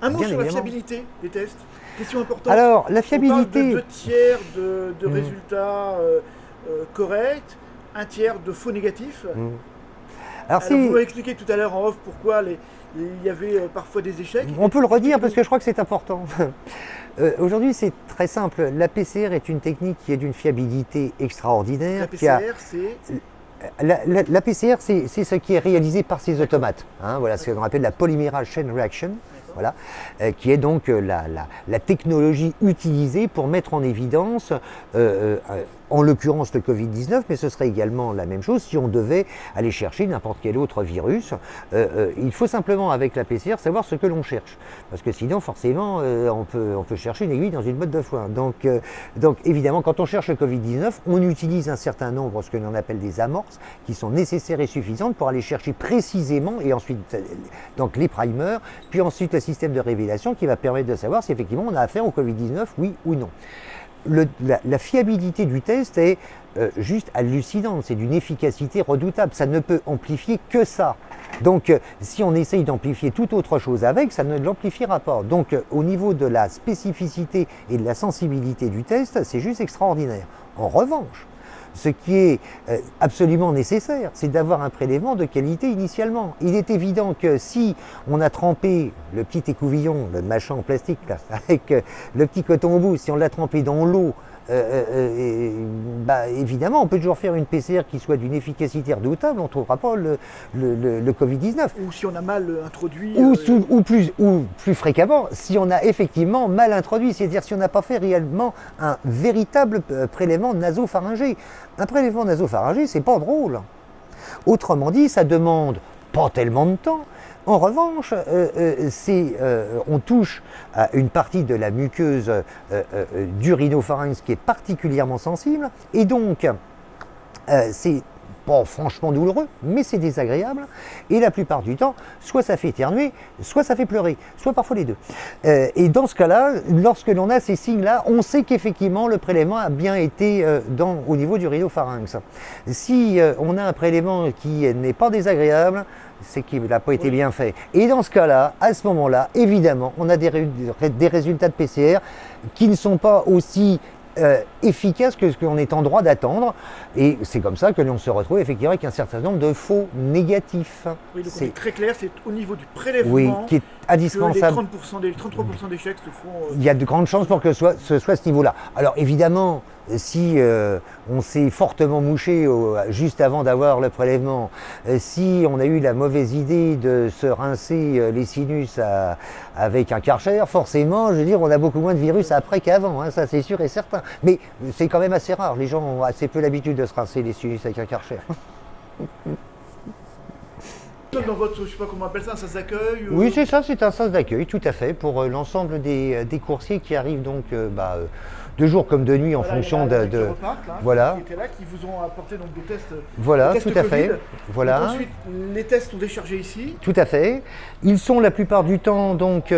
Un mot sur la fiabilité des tests. Question importante. Alors, la fiabilité. On parle de 2 tiers de résultats corrects, 1 tiers de faux négatifs. Alors vous m'avez expliqué tout à l'heure en off pourquoi il y avait parfois des échecs. On peut le redire parce que je crois que c'est important. Aujourd'hui, c'est très simple. La PCR est une technique qui est d'une fiabilité extraordinaire. La PCR, c'est la PCR, c'est ce qui est réalisé par ces automates. Hein, voilà ce qu'on appelle la polymerase chain reaction. Voilà, qui est donc la technologie utilisée pour mettre en évidence, en l'occurrence le Covid-19, mais ce serait également la même chose si on devait aller chercher n'importe quel autre virus. Il faut simplement, avec la PCR, savoir ce que l'on cherche. Parce que sinon, forcément, on peut chercher une aiguille dans une botte de foin. Donc évidemment, quand on cherche le Covid-19, on utilise un certain nombre, ce que l'on appelle des amorces, qui sont nécessaires et suffisantes pour aller chercher précisément, et ensuite donc les primers, puis ensuite le système de révélation qui va permettre de savoir si effectivement on a affaire au Covid-19, oui ou non. La fiabilité du test est juste hallucinante, c'est d'une efficacité redoutable, ça ne peut amplifier que ça. Donc si on essaye d'amplifier toute autre chose avec, ça ne l'amplifiera pas. Donc au niveau de la spécificité et de la sensibilité du test, c'est juste extraordinaire. En revanche, ce qui est absolument nécessaire, c'est d'avoir un prélèvement de qualité initialement. Il est évident que si on a trempé le petit écouvillon, le machin en plastique, là, avec le petit coton au bout, si on l'a trempé dans l'eau, évidemment, on peut toujours faire une PCR qui soit d'une efficacité redoutable, on ne trouvera pas le Covid-19. Ou si on a mal introduit. Ou plus fréquemment, si on a effectivement mal introduit, c'est-à-dire si on n'a pas fait réellement un véritable prélèvement nasopharyngé. Un prélèvement nasopharyngé, c'est pas drôle. Autrement dit, ça demande pas tellement de temps. En revanche, on touche à une partie de la muqueuse du rhinopharynx qui est particulièrement sensible, et donc c'est pas franchement douloureux, mais c'est désagréable, et la plupart du temps, soit ça fait éternuer, soit ça fait pleurer, soit parfois les deux. Et dans ce cas-là, lorsque l'on a ces signes-là, on sait qu'effectivement le prélèvement a bien été au niveau du rhinopharynx. Si on a un prélèvement qui n'est pas désagréable, c'est qu'il n'a pas été bien fait. Et dans ce cas-là, à ce moment-là, évidemment, on a des résultats de PCR qui ne sont pas aussi efficace que ce qu'on est en droit d'attendre. Et c'est comme ça que l'on se retrouve effectivement avec un certain nombre de faux négatifs. Oui, donc c'est très clair, c'est au niveau du prélèvement, oui, qui est indispensable. Que les 33% d'échecs se font... Il y a de grandes chances pour que ce soit ce niveau-là. Alors évidemment, si on s'est fortement mouché juste avant d'avoir le prélèvement, si on a eu la mauvaise idée de se rincer les sinus avec un Karcher, forcément, je veux dire, on a beaucoup moins de virus après qu'avant, hein, ça c'est sûr et certain. Mais c'est quand même assez rare, les gens ont assez peu l'habitude de se rincer les sinus avec un Karcher. Dans votre, je sais pas comment on appelle ça, un sas d'accueil Oui, c'est ça, c'est un sas d'accueil, tout à fait, pour l'ensemble des coursiers qui arrivent donc de jour comme de nuit en fonction de repartent, là, voilà, qui étaient là, qui vous ont apporté donc des tests. Voilà, des tests tout à Covid. fait. Voilà. Donc ensuite, les tests sont déchargés ici. Tout à fait. Ils sont la plupart du temps donc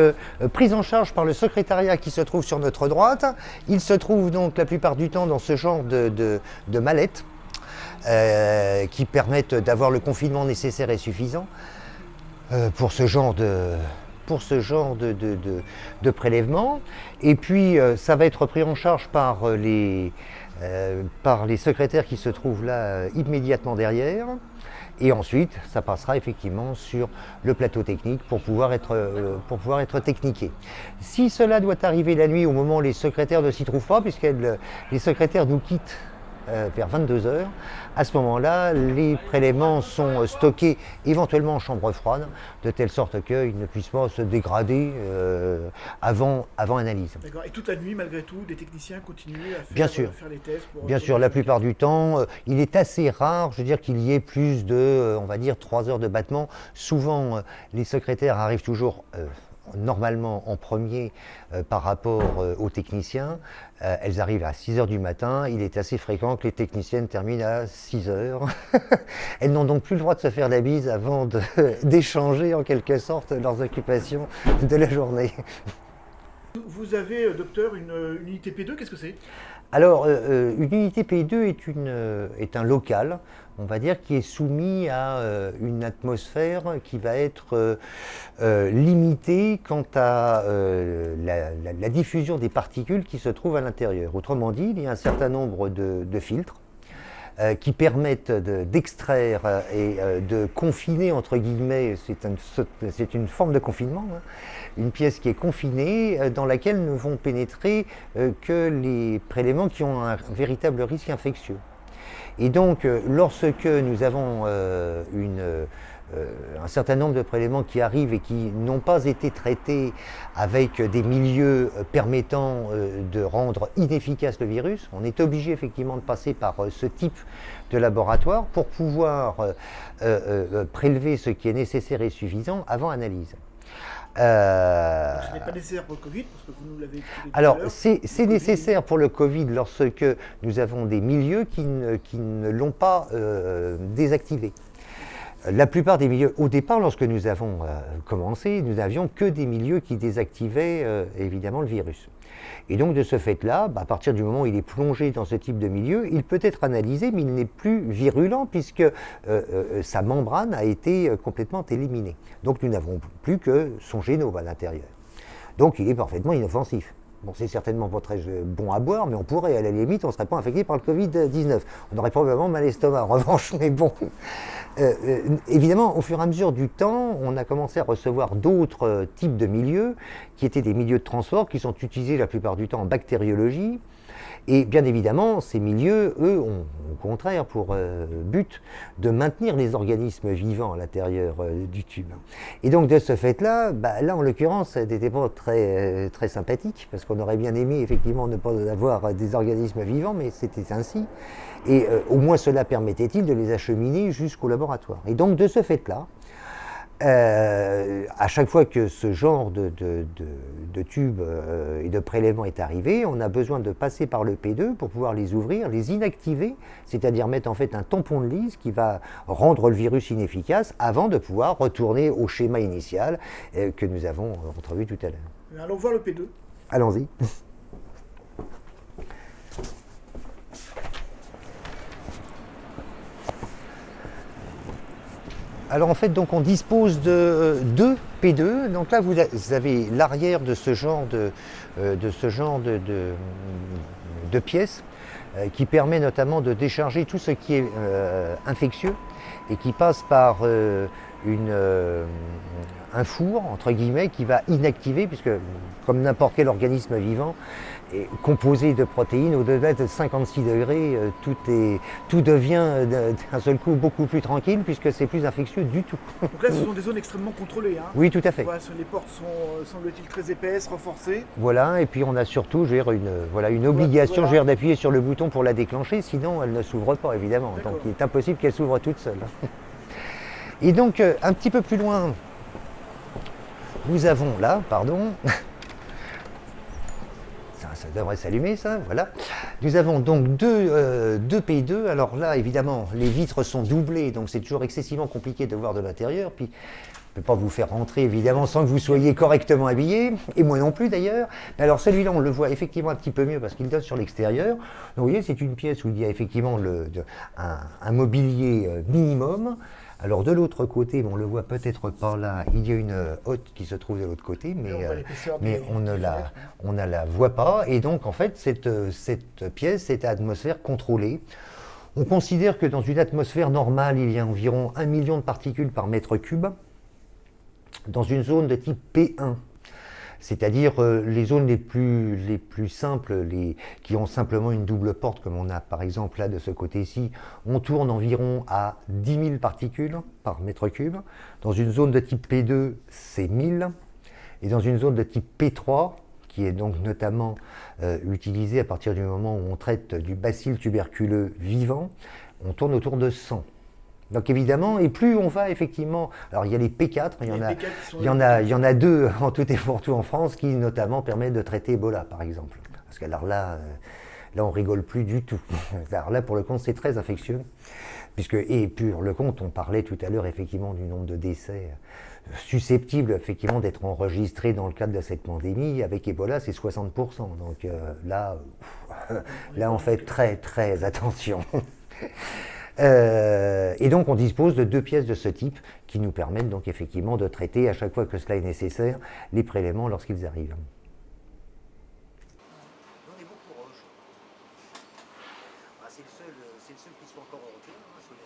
pris en charge par le secrétariat qui se trouve sur notre droite. Ils se trouvent donc la plupart du temps dans ce genre de mallettes. Qui permettent d'avoir le confinement nécessaire et suffisant pour ce genre de prélèvement. Et puis ça va être pris en charge par les secrétaires qui se trouvent là immédiatement derrière. Et ensuite, ça passera effectivement sur le plateau technique pour pouvoir être techniqué. Si cela doit arriver la nuit au moment où les secrétaires ne s'y trouvent pas, puisque les secrétaires nous quittent vers 22 h, à ce moment-là, les prélèvements sont stockés éventuellement en chambre froide, de telle sorte qu'ils ne puissent pas se dégrader avant analyse. D'accord. Et toute la nuit, malgré tout, des techniciens continuent à faire les tests Bien sûr, la plupart du temps, il est assez rare, je veux dire, qu'il y ait plus de, on va dire, 3 heures de battement. Souvent, les secrétaires arrivent toujours normalement en premier par rapport aux techniciens. Elles arrivent à 6 h du matin. Il est assez fréquent que les techniciennes terminent à 6 h. Elles n'ont donc plus le droit de se faire la bise avant d'échanger en quelque sorte leurs occupations de la journée. Vous avez, docteur, une unité P2, qu'est-ce que c'est ? Alors, une unité P2 est un local, on va dire, qui est soumis à une atmosphère qui va être limitée quant à la diffusion des particules qui se trouvent à l'intérieur. Autrement dit, il y a un certain nombre de filtres qui permettent d'extraire et de confiner, entre guillemets, c'est une forme de confinement, hein, une pièce qui est confinée dans laquelle ne vont pénétrer que les prélèvements qui ont un véritable risque infectieux. Et donc, lorsque nous avons un certain nombre de prélèvements qui arrivent et qui n'ont pas été traités avec des milieux permettant de rendre inefficace le virus, on est obligé effectivement de passer par ce type de laboratoire pour pouvoir prélever ce qui est nécessaire et suffisant avant analyse. Ce n'est pas nécessaire pour le Covid, parce que vous nous l'avez expliqué. Alors, c'est nécessaire pour le Covid lorsque nous avons des milieux qui ne l'ont pas désactivé. La plupart des milieux, au départ, lorsque nous avons commencé, nous n'avions que des milieux qui désactivaient évidemment le virus. Et donc de ce fait-là, à partir du moment où il est plongé dans ce type de milieu, il peut être analysé, mais il n'est plus virulent puisque sa membrane a été complètement éliminée. Donc nous n'avons plus que son génome à l'intérieur. Donc il est parfaitement inoffensif. Bon, c'est certainement pas très bon à boire, mais on pourrait, à la limite, on ne serait pas infecté par le Covid-19. On aurait probablement mal à l'estomac, en revanche, mais bon. Évidemment, au fur et à mesure du temps, on a commencé à recevoir d'autres types de milieux, qui étaient des milieux de transport, qui sont utilisés la plupart du temps en bactériologie. Et bien évidemment, ces milieux, eux, ont au contraire pour but de maintenir les organismes vivants à l'intérieur du tube. Et donc de ce fait-là, là en l'occurrence, ça n'était pas très, très sympathique, parce qu'on aurait bien aimé effectivement ne pas avoir des organismes vivants, mais c'était ainsi. Et au moins cela permettait-il de les acheminer jusqu'au laboratoire. Et donc de ce fait-là, à chaque fois que ce genre de tube et de prélèvement est arrivé, on a besoin de passer par le P2 pour pouvoir les ouvrir, les inactiver, c'est-à-dire mettre en fait un tampon de Lise qui va rendre le virus inefficace avant de pouvoir retourner au schéma initial que nous avons entrevu tout à l'heure. Allons voir le P2. Allons-y. Alors en fait, donc on dispose de deux P2. Donc là, vous avez l'arrière de ce genre de pièces qui permet notamment de décharger tout ce qui est infectieux et qui passe par un four, entre guillemets, qui va inactiver, puisque comme n'importe quel organisme vivant, est composé de protéines, au-delà de 56 degrés, tout devient d'un seul coup beaucoup plus tranquille, puisque c'est plus infectieux du tout. Donc là, ce sont des zones extrêmement contrôlées. Hein. Oui, tout à fait. Voilà, les portes sont, semble-t-il, très épaisses, renforcées. Voilà, et puis on a surtout une obligation d'appuyer sur le bouton pour la déclencher, sinon elle ne s'ouvre pas, évidemment. Donc il est impossible qu'elle s'ouvre toute seule. Et donc, un petit peu plus loin, nous avons là, ça devrait s'allumer, ça, voilà. Nous avons donc deux P2. Alors là, évidemment, les vitres sont doublées, donc c'est toujours excessivement compliqué de voir de l'intérieur. Puis, je ne peux pas vous faire rentrer, évidemment, sans que vous soyez correctement habillé, et moi non plus d'ailleurs. Mais alors celui-là, on le voit effectivement un petit peu mieux parce qu'il donne sur l'extérieur. Donc vous voyez, c'est une pièce où il y a effectivement un mobilier minimum. Alors de l'autre côté, on le voit peut-être pas là, il y a une hotte qui se trouve de l'autre côté, mais on ne la voit pas. Et donc en fait, cette pièce, cette atmosphère contrôlée, on considère que dans une atmosphère normale, il y a environ 1 million de particules par mètre cube, dans une zone de type P1. C'est-à-dire les zones les plus simples, qui ont simplement une double porte, comme on a par exemple là de ce côté-ci, on tourne environ à 10 000 particules par mètre cube. Dans une zone de type P2, c'est 1000. Et dans une zone de type P3, qui est donc notamment utilisée à partir du moment où on traite du bacille tuberculeux vivant, on tourne autour de 100. Donc évidemment, et plus on va effectivement, alors il y a les P4, il y en a deux en tout et pour tout en France qui notamment permettent de traiter Ebola par exemple. Parce que alors là on rigole plus du tout. Alors là pour le compte c'est très infectieux, et pour le compte on parlait tout à l'heure effectivement du nombre de décès susceptibles effectivement d'être enregistrés dans le cadre de cette pandémie. Avec Ebola c'est 60%. Donc là on fait très très attention. Et donc on dispose de 2 pièces de ce type qui nous permettent donc effectivement de traiter à chaque fois que cela est nécessaire les prélèvements lorsqu'ils arrivent. C'est le seul qui soit encore européen.